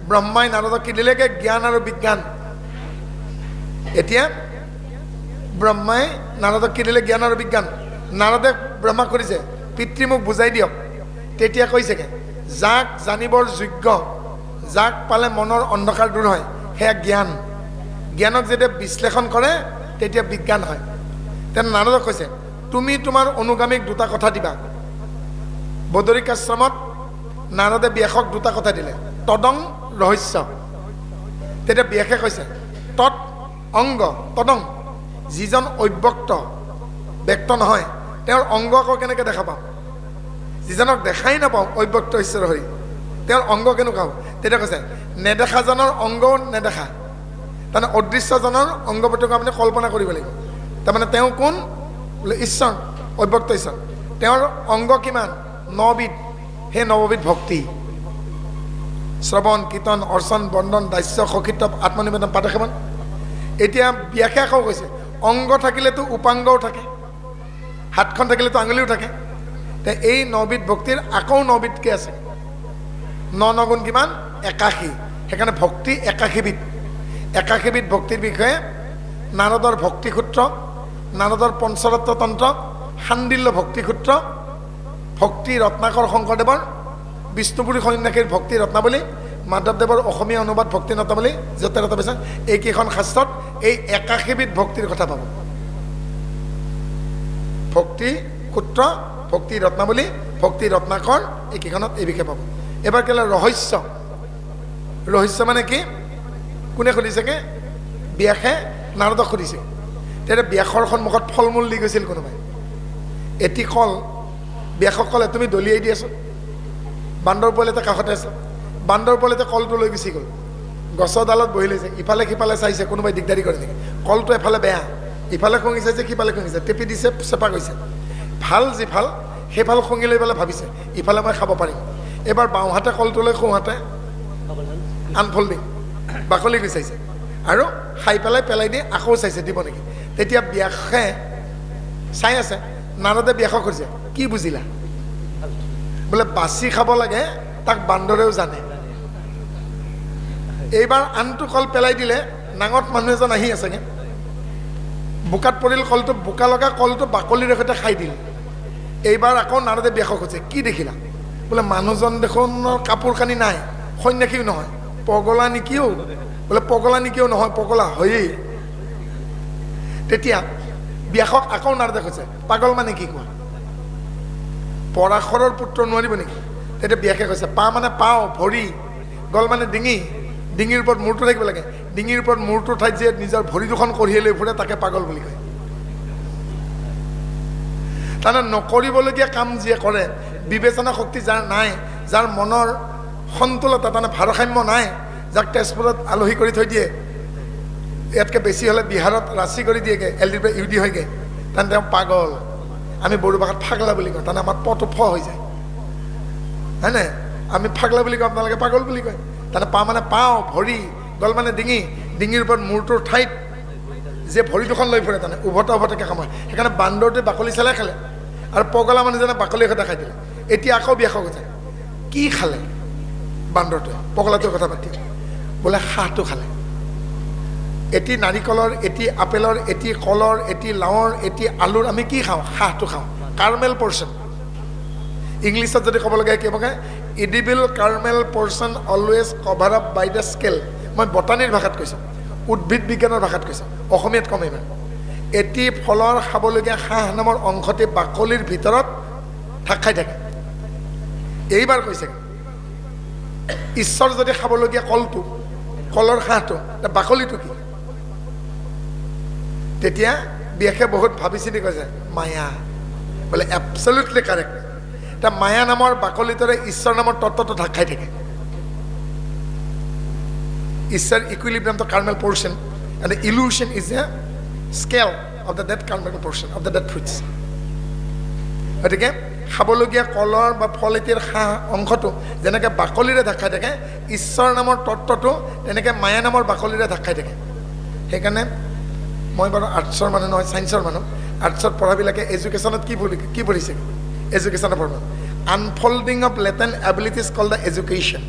ব্ৰহ্মাই নাৰদক কি দিলেগে? জ্ঞান আৰু বিজ্ঞান। এতিয়া ব্ৰহ্মাই নাৰদক কি দিলে? জ্ঞান আৰু বিজ্ঞান। নাৰদে ব্ৰহ্মাক কৰিছে পিতৃ মোক বুজাই দিয়ক। তেতিয়া কৈছেগে যাক জানিবৰ যোগ্য, যাক পালে মনৰ অন্ধকাৰ দূৰ হয়, সেয়া জ্ঞান। জ্ঞানক যেতিয়া বিশ্লেষণ কৰে তেতিয়া বিজ্ঞান হয়। তেনে নাৰদক কৈছে তুমি তোমাৰ অনুগামীক 2টা কথা দিবা। বদৰিকাশ্ৰমত নাৰদে ব্যাসক 2টা কথা দিলে: তদং, ৰহস্য। তেতিয়া ব্যাসে কৈছে তৎ অংগ তদং। যিজন অব্যক্ত, ব্যক্ত নহয়, তেওঁৰ অংগ আকৌ কেনেকৈ দেখা পাওঁ? যিজনক দেখাই নাপাওঁ, অব্যক্ত ঈশ্বৰ হৈ, তেওঁৰ অংগ কেনেকুৱা হ'ব? তেতিয়া কৈছে নেদেখাজনৰ অংগও নেদেখা। তাৰমানে অদৃশ্যজনৰ অংগ প্ৰত্যংগ আপুনি কল্পনা কৰিব লাগিব। তাৰমানে তেওঁ কোন? বোলে ঈশ্বৰ, অব্যক্ত ঈশ্বৰ। তেওঁৰ অংগ কিমান? 9বিধ। সেই 9বিধ ভক্তি: শ্ৰৱণ, কীৰ্তন, অৰ্চন, বন্দন, দাস্য, সখিত্ব, আত্মনিবেদন, পাদসেৱন। এতিয়া ব্যাসে আকৌ কৈছে অংগ থাকিলেতো উপাংগও থাকে, হাতখন থাকিলেতো আঙুলিও থাকে। তে এই 9বিধ ভক্তিৰ আকৌ 9বিধকৈ আছে। 9 গুণ কিমান? 81। সেইকাৰণে ভক্তি 81বিধ। 81বিধ ভক্তিৰ বিষয়ে নাৰদৰ ভক্তিসূত্ৰ, নাৰদৰ পঞ্চৰত্ন তন্ত্ৰ, শাণ্ডিল্য ভক্তিসূত্ৰ, ভক্তি ৰত্নাকৰ শংকৰদেৱৰ, বিষ্ণুপুৰী সন্যাসীৰ ভক্তি ৰত্নাৱলী, মাধৱদেৱৰ অসমীয়া অনুবাদ ভক্তি ৰত্নাৱলী, য'তে বিচাৰ এইকেইখন শাস্ত্ৰত এই 81বিধ ভক্তিৰ কথা পাব। ভক্তি সূত্ৰ, ভক্তি ৰত্নাৱলী, ভক্তি ৰত্নাকৰ, এইকেইখনত এই বিষয়ে পাব। এবাৰ কেলে ৰহস্য। ৰহস্য মানে কি? কোনে সুধিছেগে? ব্যাসে নাৰদক সুধিছে। তেতিয়া ব্যাসৰ সন্মুখত ফল মূল দি গৈছিল কোনোবাই। এটি কল ব্যাসক ক'লে তুমি দলিয়াই দিয়াচোন। বান্দৰ পোৱালি এটা কাষতে আছে। বান্দৰ পোৱালিতে কলটো লৈ গুচি গ'ল, গছৰ ডালত বহি লৈছে, ইফালে সিফালে চাইছে কোনোবাই দিগদাৰি কৰে নেকি। কলটো এফালে বেয়া, ইফালে খঙি চাইছে, সিফালে খঙিছে, টেপি দিছে, চেপা গৈছে। ভাল যিফাল সেইফাল খঙি লৈ পেলাই ভাবিছে ইফালে মই খাব পাৰিম। এবাৰ বাওঁহাতে কলটো লৈ সোঁহাতে আনফল্ডিং বাকলি গুচাইছে আৰু খাই পেলাই দি আকৌ চাইছে দিব নেকি। তেতিয়া ব্যাসে চাই আছে। নাৰদে ব্যাসক সুধিছে কি বুজিলা? বোলে বাচি খাব লাগে তাক বান্দৰেও জানে। এইবাৰ আনটো কল পেলাই দিলে, নাঙত মানুহ এজন আহি আছেগে, বোকাত পৰিল কলটো, বোকা লগা কলটো বাকলিৰ সৈতে খাই দিল। এইবাৰ আকৌ নাৰদে ব্যাসক কৈছে কি দেখিলা? বোলে মানুহজন দেখোন কাপোৰ কানি নাই, সন্যাসীও নহয়, পগলা নেকিও? বোলে পগলা নেকিও নহয়, পগলা হয়েই। তেতিয়া ব্যাসক আকৌ নাৰদে কৈছে পাগল মানে কি কোৱা? পৰাশৰৰ পুত্ৰ নোৱাৰিব নেকি? তেতিয়া ব্যাসে কৈছে পা মানে পাও, ভৰি, গল মানে ডিঙি, ডিঙিৰ ওপৰত মূৰটো থাকিব লাগে, ডিঙিৰ ওপৰত মূৰটোৰ ঠাইত যে নিজৰ ভৰি দুখন কঢ়িয়াই লৈ ফুৰে তাকে পাগল বুলি কয়। তাৰমানে নকৰিবলগীয়া কাম যিয়ে কৰে, বিবেচনা শক্তি যাৰ নাই, যাৰ মনৰ সন্তুলতা তাৰমানে ভাৰসাম্য নাই, যাক তেজপুৰত আলহী কৰি থৈ দিয়ে, ইয়াতকৈ বেছি হ'লে বিহাৰত ৰাচি কৰি দিয়েগৈ, LDৰ পৰা UD হয়গৈ, তাৰমানে তেওঁ পাগল। আমি বড়ো ভাষাত ফাগলা বুলি কওঁ, তাৰমানে আমাৰ পটো ফ হৈ যায়, হয় নাই? আমি ফাগলা বুলি কওঁ, আপোনালোকে পাগল বুলি কয়। তাৰমানে পা মানে পাওঁ, ভৰি, গল মানে ডিঙি, ডিঙিৰ ওপৰত মূৰটোৰ ঠাইত যে ভৰি দুখন লৈ ফুৰে, তাৰমানে উভতাকে সময়। সেইকাৰণে বান্দৰটোৱে বাকলি চালে খালে আৰু পগলা মানুহজনে বাকলিৰ সৈতে খাই দিলে। এতিয়া আকৌ ব্যাসক কৈছে কি খালে বান্দৰটোৱে? পগলাটোৰ কথা পাতি বোলে হাঁহটো খালে। এটি নাৰিকলৰ, এটি আপেলৰ, এটি কলৰ, এটি লাওৰ, এটি আলুৰ আমি কি খাওঁ? হাঁহটো খাওঁ। Kernel portion. ইংলিছত যদি ক'বলগীয়া কি হ'বগৈ? Edible kernel portion always cover up by the scale. মই বটানীৰ ভাষাত কৈছোঁ, উদ্ভিদ বিজ্ঞানৰ ভাষাত কৈছোঁ, অসমীয়াত কম ইমান। এটি ফলৰ খাবলগীয়া হাঁহ নামৰ অংশটি বাকলিৰ ভিতৰত ঢাক খাই থাকে। এইবাৰ কৈছে ঈশ্বৰ যদি খাবলগীয়া কলটো কলৰ খাহটো বাকলিটো কি তেতিয়া ব্যাসে বহুত ভাবি চিন্তি কৈছে মায়া বোলে এবছলিউটলি কাৰেক্ট এটা মায়া নামৰ বাকলিটোৰে ঈশ্বৰ নামৰ তত্ত্বটো ঢাক খাই থাকে ঈশ্বৰ ইকুইলিব্ৰিয়াম দ্য কাৰ্মেল portion and the illusion is a scale of the dead caramel portion of the dead fruits গতিকে খাবলগীয়া কলৰ বা ফল এটিৰ খাহ অংশটো যেনেকৈ বাকলিৰে ঢাক খাই থাকে ঈশ্বৰ নামৰ তত্ত্বটো তেনেকৈ মায়া নামৰ বাকলিৰে ঢাক খাই থাকে সেইকাৰণে মই বাৰু আৰ্টছৰ মানুহ নহয় ছায়েন্সৰ মানুহ আৰ্টছত পঢ়াবিলাকে এডুকেশ্যনত কি পঢ়িছে এডুকেশ্যনৰ পঢ়া unfolding of latent abilities call the education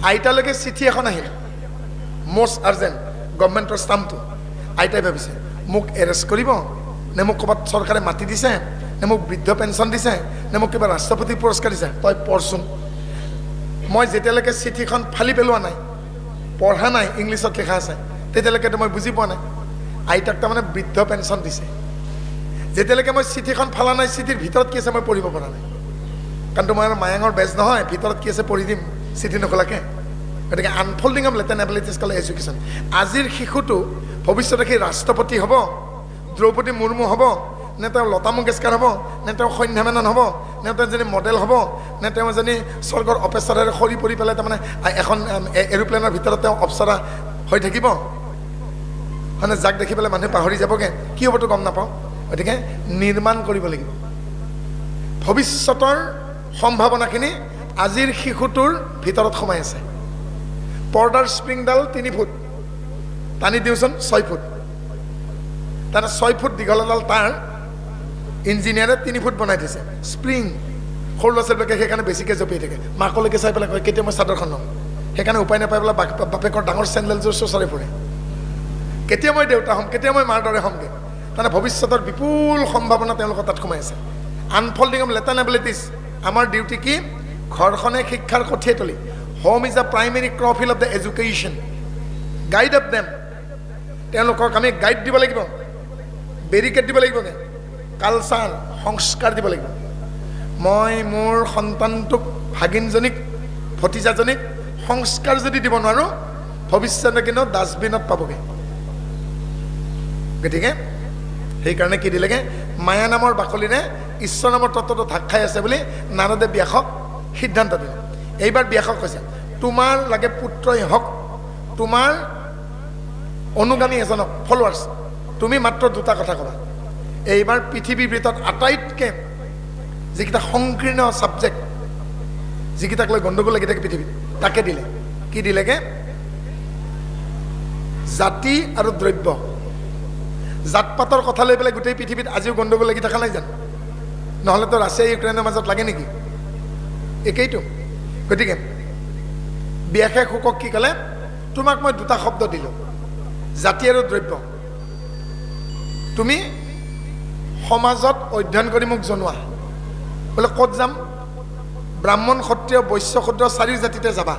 আইতালৈকে চিঠি এখন আহিল most urgent গভৰ্ণমেণ্টৰ ষ্টাম্পটো আইতাই ভাবিছে মোক এৰেষ্ট কৰিব নে মোক ক'ৰবাত চৰকাৰে মাতি দিছে নে মোক বৃদ্ধ পেঞ্চন দিছে নে মোক কিবা ৰাষ্ট্ৰপতি পুৰস্কাৰ দিছে তই পঢ়চোন মই যেতিয়ালৈকে চিঠিখন ফালি পেলোৱা নাই পঢ়া নাই ইংলিছত লিখা আছে তেতিয়ালৈকেতো মই বুজি পোৱা নাই আইতাক তাৰমানে বৃদ্ধ পেঞ্চন দিছে যেতিয়ালৈকে মই চিঠিখন ফালা নাই চিঠিৰ ভিতৰত কি আছে মই পঢ়িব পৰা নাই কাৰণ তোমাৰ মায়াঙৰ বেজ নহয় ভিতৰত কি আছে পঢ়ি দিম চিঠি নখোলাকে গতিকে unfolding of latent abilities call education আজিৰ শিশুটো ভৱিষ্যতে কি ৰাষ্ট্ৰপতি হ'ব দ্ৰৌপদী মুৰ্মু হ'ব নে তেওঁ লতা মংগেশকাৰ হ'ব নে তেওঁ সন্ধ্যা মেনন হ'ব নে তেওঁ এজনী মডেল হ'ব নে তেওঁ এজনী স্বৰ্গৰ অপেচাৰেৰে সৰি পৰি পেলাই তাৰমানে এখন এৰোপ্লেনৰ ভিতৰত তেওঁ অপচৰা হৈ থাকিব মানে যাক দেখি পেলাই মানুহে পাহৰি যাবগৈ কি হ'বতো গম নাপাওঁ গতিকে নিৰ্মাণ কৰিব লাগিব ভৱিষ্যতৰ সম্ভাৱনাখিনি আজিৰ শিশুটোৰ ভিতৰত সোমাই আছে পৰ্দাৰ স্প্ৰিংডাল 3 ফুট টানি দিওঁচোন 6 ফুট তাতে 6 ফুট দীঘল এডাল তাৰ ইঞ্জিনিয়াৰে 3 ফুট বনাই দিছে স্প্ৰিং সৰু ল'ৰা ছোৱালীবিলাকে সেইকাৰণে বেছিকৈ জপিয়াই থাকে মাকলৈকে চাই পেলাই কয় কেতিয়া মই চাদৰখন ল'ম সেইকাৰণে উপায় নাপাই পেলাই বাপেকৰ ডাঙৰ চেণ্ডেলযোৰ চোঁচৰি ফুৰে কেতিয়া মই দেউতা হ'ম কেতিয়া মই মাৰ দৰে হ'মগৈ তাৰমানে ভৱিষ্যতৰ বিপুল সম্ভাৱনা তেওঁলোকৰ তাত সোমাই আছে আনফল্ডিং অফ লেটেণ্ট এবিলিটিজ আমাৰ ডিউটি কি ঘৰখনে শিক্ষাৰ কঠিয়াতলি হোম ইজ আ প্ৰাইমেৰী ক্ৰফিল of the education guide of them তেওঁলোকক আমি গাইড দিব লাগিব বেৰিকেড দিব লাগিব কালচাৰ সংস্কাৰ দিব লাগিব মই মোৰ সন্তানটোক ভাগিনজনীক ভতিজাজনীক সংস্কাৰ যদি দিব নোৱাৰোঁ ভৱিষ্যতে কিন্তু ডাষ্টবিনত পাবগৈ গতিকে সেইকাৰণে কি দিলেগৈ মায়া নামৰ বাকলিৰে ঈশ্বৰ নামৰ তত্ত্বটো ঢাক খাই আছে বুলি নাৰদে ব্যাসক সিদ্ধান্ত দিলে এইবাৰ ব্যাসক কৈছে তোমাৰ লাগে পুত্ৰই হওক তোমাৰ অনুগামী এজনক ফলোৱাৰ্ছ তুমি মাত্ৰ দুটা কথা ক'বা এইবাৰ পৃথিৱীৰ ভিতৰত আটাইতকৈ যিকেইটা সংকীৰ্ণ ছাবজেক্ট যিকেইটাক লৈ গণ্ডগোল লাগি থাকে পৃথিৱীত তাকে দিলে কি দিলেগৈ জাতি আৰু দ্ৰব্য জাত পাতৰ কথা লৈ পেলাই গোটেই পৃথিৱীত আজিও গণ্ডগোল লাগি থকা নাই জানো নহ'লেতো ৰাছিয়া ইউক্ৰেইনৰ মাজত লাগে নেকি একেইতো গতিকে ব্যাসে শুকক কি ক'লে তোমাক মই দুটা শব্দ দিলোঁ জাতি আৰু দ্ৰব্য তুমি সমাজত অধ্যয়ন কৰি মোক জনোৱা বোলে ক'ত যাম ব্ৰাহ্মণ ক্ষত্ৰিয় বৈশ্য শূদ্ৰ চাৰিও জাতিতে যাবা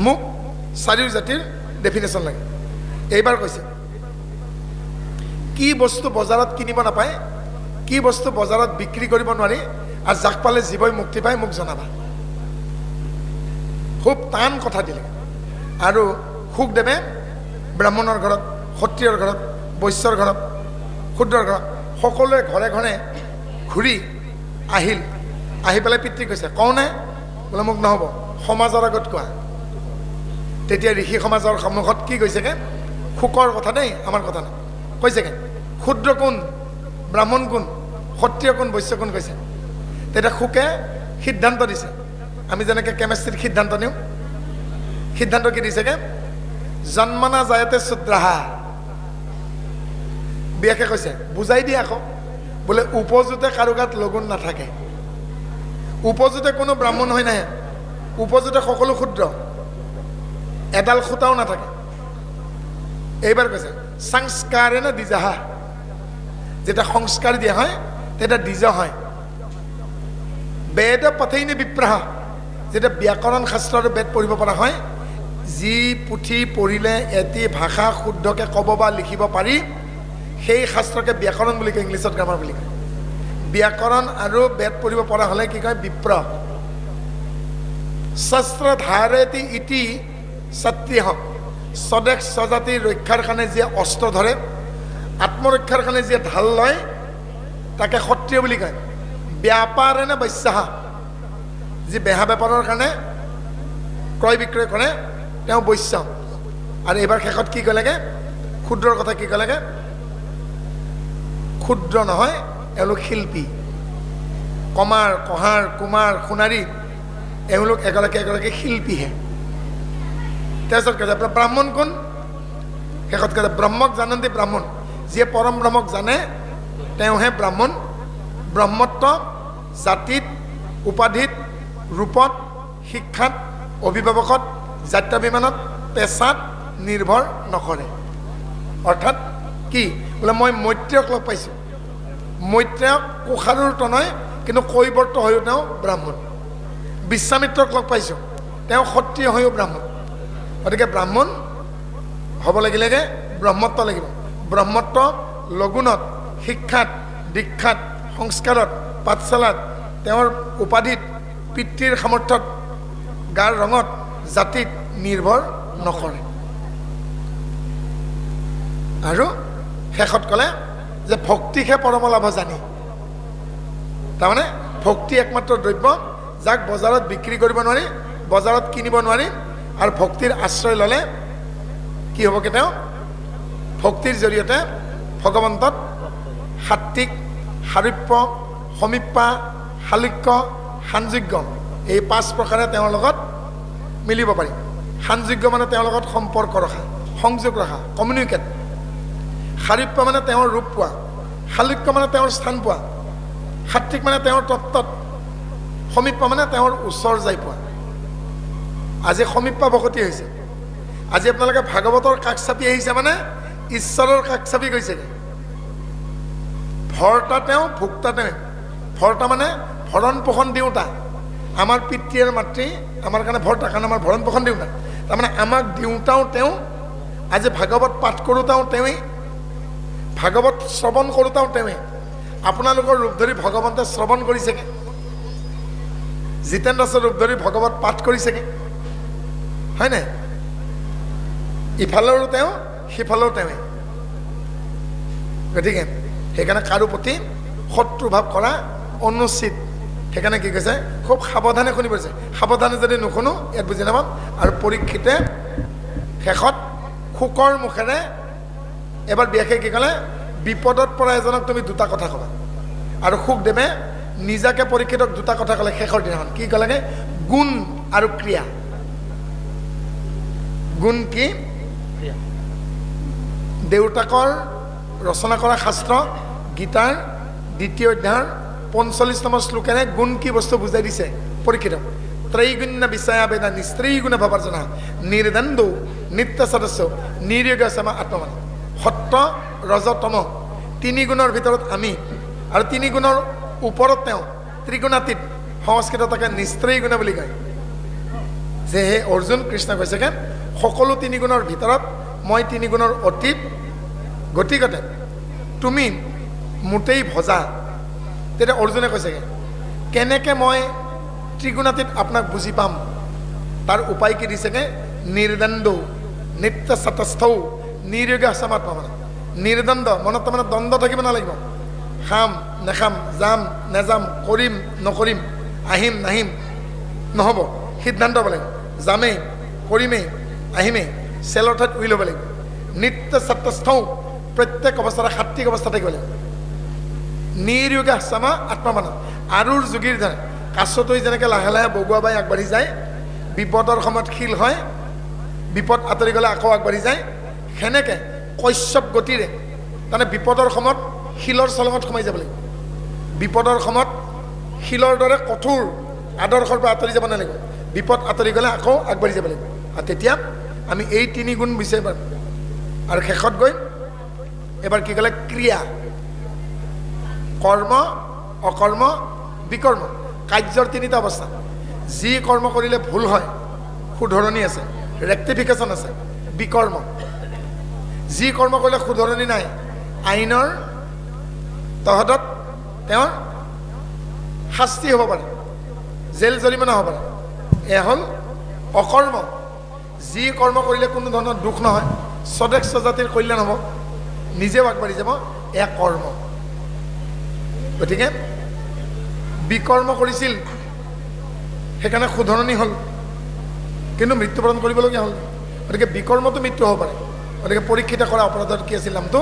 মোক চাৰিও জাতিৰ ডেফিনেশ্যন লাগে এইবাৰ কৈছে কি বস্তু বজাৰত কিনিব নাপায় কি বস্তু বজাৰত বিক্ৰী কৰিব নোৱাৰি আৰু যাক পালে জীৱই মুক্তি পায় মোক জনাবা খুব টান কথা দিলে আৰু শুকদেৱে ব্ৰাহ্মণৰ ঘৰত ক্ষত্ৰিয়ৰ ঘৰত বৈশ্যৰ ঘৰত শূদ্ৰৰ ঘৰত সকলোৱে ঘৰে ঘৰে ঘূৰি আহি পেলাই পিতৃ কৈছে কওঁনে বোলে মোক নহ'ব সমাজৰ আগত কোৱা তেতিয়া ঋষি সমাজৰ সন্মুখত কি কৈছেগৈ শুকৰ কথা দেই আমাৰ কথা নাই কৈছেগৈ ক্ষুদ্ৰ কোন ব্ৰাহ্মণ কোন ক্ষত্ৰিয় কোন বৈশ্য কোন কৈছে তেতিয়া শুকে সিদ্ধান্ত দিছে আমি যেনেকৈ কেমেষ্ট্ৰিত সিদ্ধান্ত নিওঁ সিদ্ধান্ত কি দিছেগৈ জন্মনা জায়তে শূদ্ৰাহা ব্যাসে কৈছে বুজাই দিয়ে আকৌ বোলে উপজোতে কাৰো গাত লগুণ নাথাকে উপজোতে কোনো ব্ৰাহ্মণ হৈ নাহে উপজোতে সকলো ক্ষুদ্ৰ এডাল সূতাও নাথাকে এইবাৰ কৈছে সংস্কাৰে না দ্বিজাহা যেতিয়া সংস্কাৰ দিয়া হয় তেতিয়া দ্বিজ হয় বেদ পথেইনে বিপ্ৰাহ যেতিয়া ব্যাকৰণ শাস্ত্ৰ আৰু বেদ পঢ়িব পৰা হয় যি পুথি পঢ়িলে এটি ভাষা শুদ্ধকৈ ক'ব বা লিখিব পাৰি সেই শাস্ত্ৰকে ব্যাকৰণ বুলি কয় ইংলিছত গ্ৰামাৰ বুলি কয় ব্যাকৰণ আৰু বেদ পঢ়িব পৰা হ'লে কি কয় বিপ্ৰ শস্ত্ৰ ধাৰেতি ইতি সত্যহ স্বদেশ স্বজাতি ৰক্ষাৰ কাৰণে যিয়ে অস্ত্ৰ ধৰে আত্মৰক্ষাৰ কাৰণে যিয়ে ঢাল লয় তাকে ক্ষত্ৰিয় বুলি কয় ব্যাপাৰেণে বৈশ্যাহ যি বেহা বেপাৰৰ কাৰণে ক্ৰয় বিক্ৰয় কৰে তেওঁ বৈশ্য আৰু এইবাৰ শেষত কি ক'লেগে ক্ষুদ্ৰৰ কথা কি ক'লেগে ক্ষুদ্ৰ নহয় এওঁলোক শিল্পী কমাৰ কহাৰ কুমাৰ সোণাৰী এওঁলোক এগৰাকী এগৰাকী শিল্পীহে তাৰপিছত কৈছে আপোনাৰ ব্ৰাহ্মণ কোন শেষত কৈছে ব্ৰহ্মক জানন্তি ব্ৰাহ্মণ যিয়ে পৰম ব্ৰহ্মক জানে তেওঁহে ব্ৰাহ্মণ ব্ৰহ্মত্ব জাতিত উপাধিত ৰূপত শিক্ষাত অভিভাৱকত জাত্যাভিমানত পেচাত নিৰ্ভৰ নকৰে অৰ্থাৎ কি বোলে মই মৈত্ৰেয়ক লগ পাইছোঁ মৈত্ৰেয়ক কুশাৰুৰ তনয় কিন্তু কৈবৰ্ত হৈও তেওঁ ব্ৰাহ্মণ বিশ্বামিত্ৰক লগ পাইছোঁ তেওঁ ক্ষত্ৰিয় হৈও ব্ৰাহ্মণ গতিকে ব্ৰাহ্মণ হ'ব লাগিলেগে ব্ৰহ্মত্ব লাগিব ব্ৰহ্মত্ব লগুণত শিক্ষাত দীক্ষাত সংস্কাৰত পাঠশালাত তেওঁৰ উপাধিত পিতৃৰ সামৰ্থ্যত গাৰ ৰঙত জাতিত নিৰ্ভৰ নকৰে আৰু শেষত ক'লে যে ভক্তিহে পৰম লাভ জানি তাৰমানে ভক্তি একমাত্ৰ দ্ৰব্য যাক বজাৰত বিক্ৰী কৰিব নোৱাৰি বজাৰত কিনিব নোৱাৰি আৰু ভক্তিৰ আশ্ৰয় ল'লে কি হ'বগে তেওঁ ভক্তিৰ জৰিয়তে ভগৱন্তত সাত্বিক সাৰূপ্য সমীপ্যা শালুক্য সানযোগ্য এই 5 প্ৰকাৰে তেওঁৰ লগত মিলিব পাৰি সানযোগ্য মানে তেওঁৰ লগত সম্পৰ্ক ৰখা সংযোগ ৰখা কমিউনিকেট সাৰূপ্য মানে তেওঁৰ ৰূপ পোৱা শালুক্য মানে তেওঁৰ স্থান পোৱা সাত্বিক মানে তেওঁৰ তত্ত্বত সমীপ্য মানে তেওঁৰ ওচৰ যাই পোৱা আজি সমীপ্যা ভকতি হৈছে আজি আপোনালোকে ভাগৱতৰ কাষ চাপি আহিছে মানে ঈশ্বৰৰ কাষ চাপি গৈছেগৈ ভৰ্তা তেওঁ ভোক্তা তেওঁ ভৰ্তা মানে ভৰণ পোষণ দিওঁতা আমাৰ পিতৃ আৰু মাতৃ আমাৰ কাৰণে ভৰ্তা কাৰণ আমাৰ ভৰণ পোষণ দিওঁতা তাৰমানে আমাক দিওঁতাও তেওঁ আজি ভাগৱত পাঠ কৰোঁতাও তেওঁৱেই ভাগৱত শ্ৰৱণ কৰোঁতাও তেওঁৱেই আপোনালোকৰ ৰূপ ধৰি ভগৱন্তে শ্ৰৱণ কৰিছেগৈ জিতেন দাসৰ ৰূপ ধৰি ভগৱত পাঠ কৰিছেগৈ হয়নে ইফালৰো তেওঁ সিফালৰো তেওঁৱেই গতিকে সেইকাৰণে কাৰো প্ৰতি শত্ৰুভাৱ কৰা অনুচিত সেইকাৰণে কি কৈছে খুব সাৱধানে শুনিব দিছে সাৱধানে যদি নুশুনো ইয়াত বুজি নাপাম আৰু পৰীক্ষিতে শেষত শোকৰ মুখেৰে এবাৰ বিয়াকে কি ক'লে বিপদত পৰা এজনক তুমি 2টা কথা ক'বা আৰু সুখদেৱে নিজাকে পৰীক্ষিতক 2টা কথা ক'লে শেষৰ দিনাখন কি ক'লেগে গুণ আৰু ক্ৰিয়া গুণ কি দেউতাকৰ ৰচনা কৰা শাস্ত্ৰ গীতাৰ 2য় অধ্যায়ৰ 45 নম্বৰ শ্লোকেৰে গুণ কি বস্তু বুজাই দিছে পৰীক্ষিত ত্ৰৈগুণ্য বিষয়া বেদা নিস্ত্ৰীগুণ ভৱাৰ্জনা নিৰ্দন্দো নিত্য সদস্য নিৰ্যোগ সমা আত্মমান সত্য ৰজ তম 3 গুণৰ ভিতৰত আমি আৰু 3 গুণৰ ওপৰত তেওঁ ত্ৰিগুণাতীত সংস্কৃত তাকে নিস্ত্ৰী গুণ বুলি কয় যে হে অৰ্জুন কৃষ্ণ কৈছেগে সকলো 3 গুণৰ ভিতৰত মই 3 গুণৰ অতীত গতিকতে তুমি মোটেই ভজা তেতিয়া অৰ্জুনে কৈছেগে কেনেকৈ মই ত্ৰিগুণাতীত আপোনাক বুজি পাম তাৰ উপায় কি দিছেগে নিৰ্দণ্ড নিত্য সতস্থৌ নিৰ্যোগ সমাত্মা মানে নিৰ্দণ্ড মনত মানে দ্বন্দ্ব থাকিব নালাগিব খাম নেখাম যাম নেযাম কৰিম নকৰিম আহিম নাহিম নহ'ব সিদ্ধান্ত হ'ব লাগিব যামেই কৰিমেই আহিমেই চেলৰ ঠাইত উৰি ল'ব লাগিব নিত্য সতস্থৌ প্ৰত্যেক অৱস্থাতে সাত্বিক অৱস্থা থাকিব লাগিব নিৰ্যোগ সমা আত্মমান আৰুৰ যোগীৰ ধৰে কাছতৈ যেনেকৈ লাহে লাহে বগোৱা বাই আগবাঢ়ি যায় বিপদৰ সময়ত শিল হয় বিপদ আঁতৰি গ'লে আকৌ আগবাঢ়ি যায় সেনেকৈ কশ্যপ গতিৰে তাৰমানে বিপদৰ সময়ত শিলৰ চলঙত সোমাই যাব লাগিব বিপদৰ সময়ত শিলৰ দৰে কঠোৰ আদৰ্শৰ পৰা আঁতৰি যাব নালাগিব বিপদ আঁতৰি গ'লে আকৌ আগবাঢ়ি যাব লাগিব আৰু তেতিয়া আমি এই 3 গুণ বিচাৰি পাম আৰু শেষত গৈ এবাৰ কি ক'লে ক্ৰিয়া কৰ্ম অকৰ্ম বিকৰ্ম কাৰ্যৰ 3টা অৱস্থা যি কৰ্ম কৰিলে ভুল হয় শুধৰণি আছে ৰেক্টিফিকেশ্যন আছে বিকৰ্ম যি কৰ্ম কৰিলে শুধৰণি নাই আইনৰ তহতত তেওঁৰ শাস্তি হ'ব পাৰে জেল জৰিমনা হ'ব পাৰে এয়া হ'ল অকৰ্ম। যি কৰ্ম কৰিলে কোনো ধৰণৰ দুখ নহয়, স্বদেশ স্বজাতিৰ কল্যাণ হ'ব, নিজেও আগবাঢ়ি যাব, এয়া কৰ্ম। গতিকে বিকৰ্ম কৰিছিল, সেইকাৰণে শুধৰণি হ'ল, কিন্তু মৃত্যুবৰণ কৰিবলগীয়া হ'ল। গতিকে বিকৰ্মটো মৃত্যু হ'ব পাৰে। গতিকে পৰীক্ষিত কৰা অপৰাধত কি আছিল নামটো?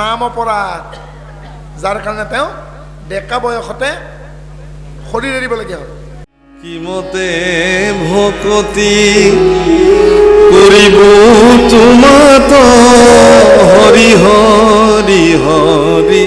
নাম অপৰাধ। যাৰ কাৰণে তেওঁ ডেকা বয়সতে শৰীৰ এৰিবলগীয়া হ'ল। কিমতে ভকতি কৰিব তোমাত হৰি হৰি হৰি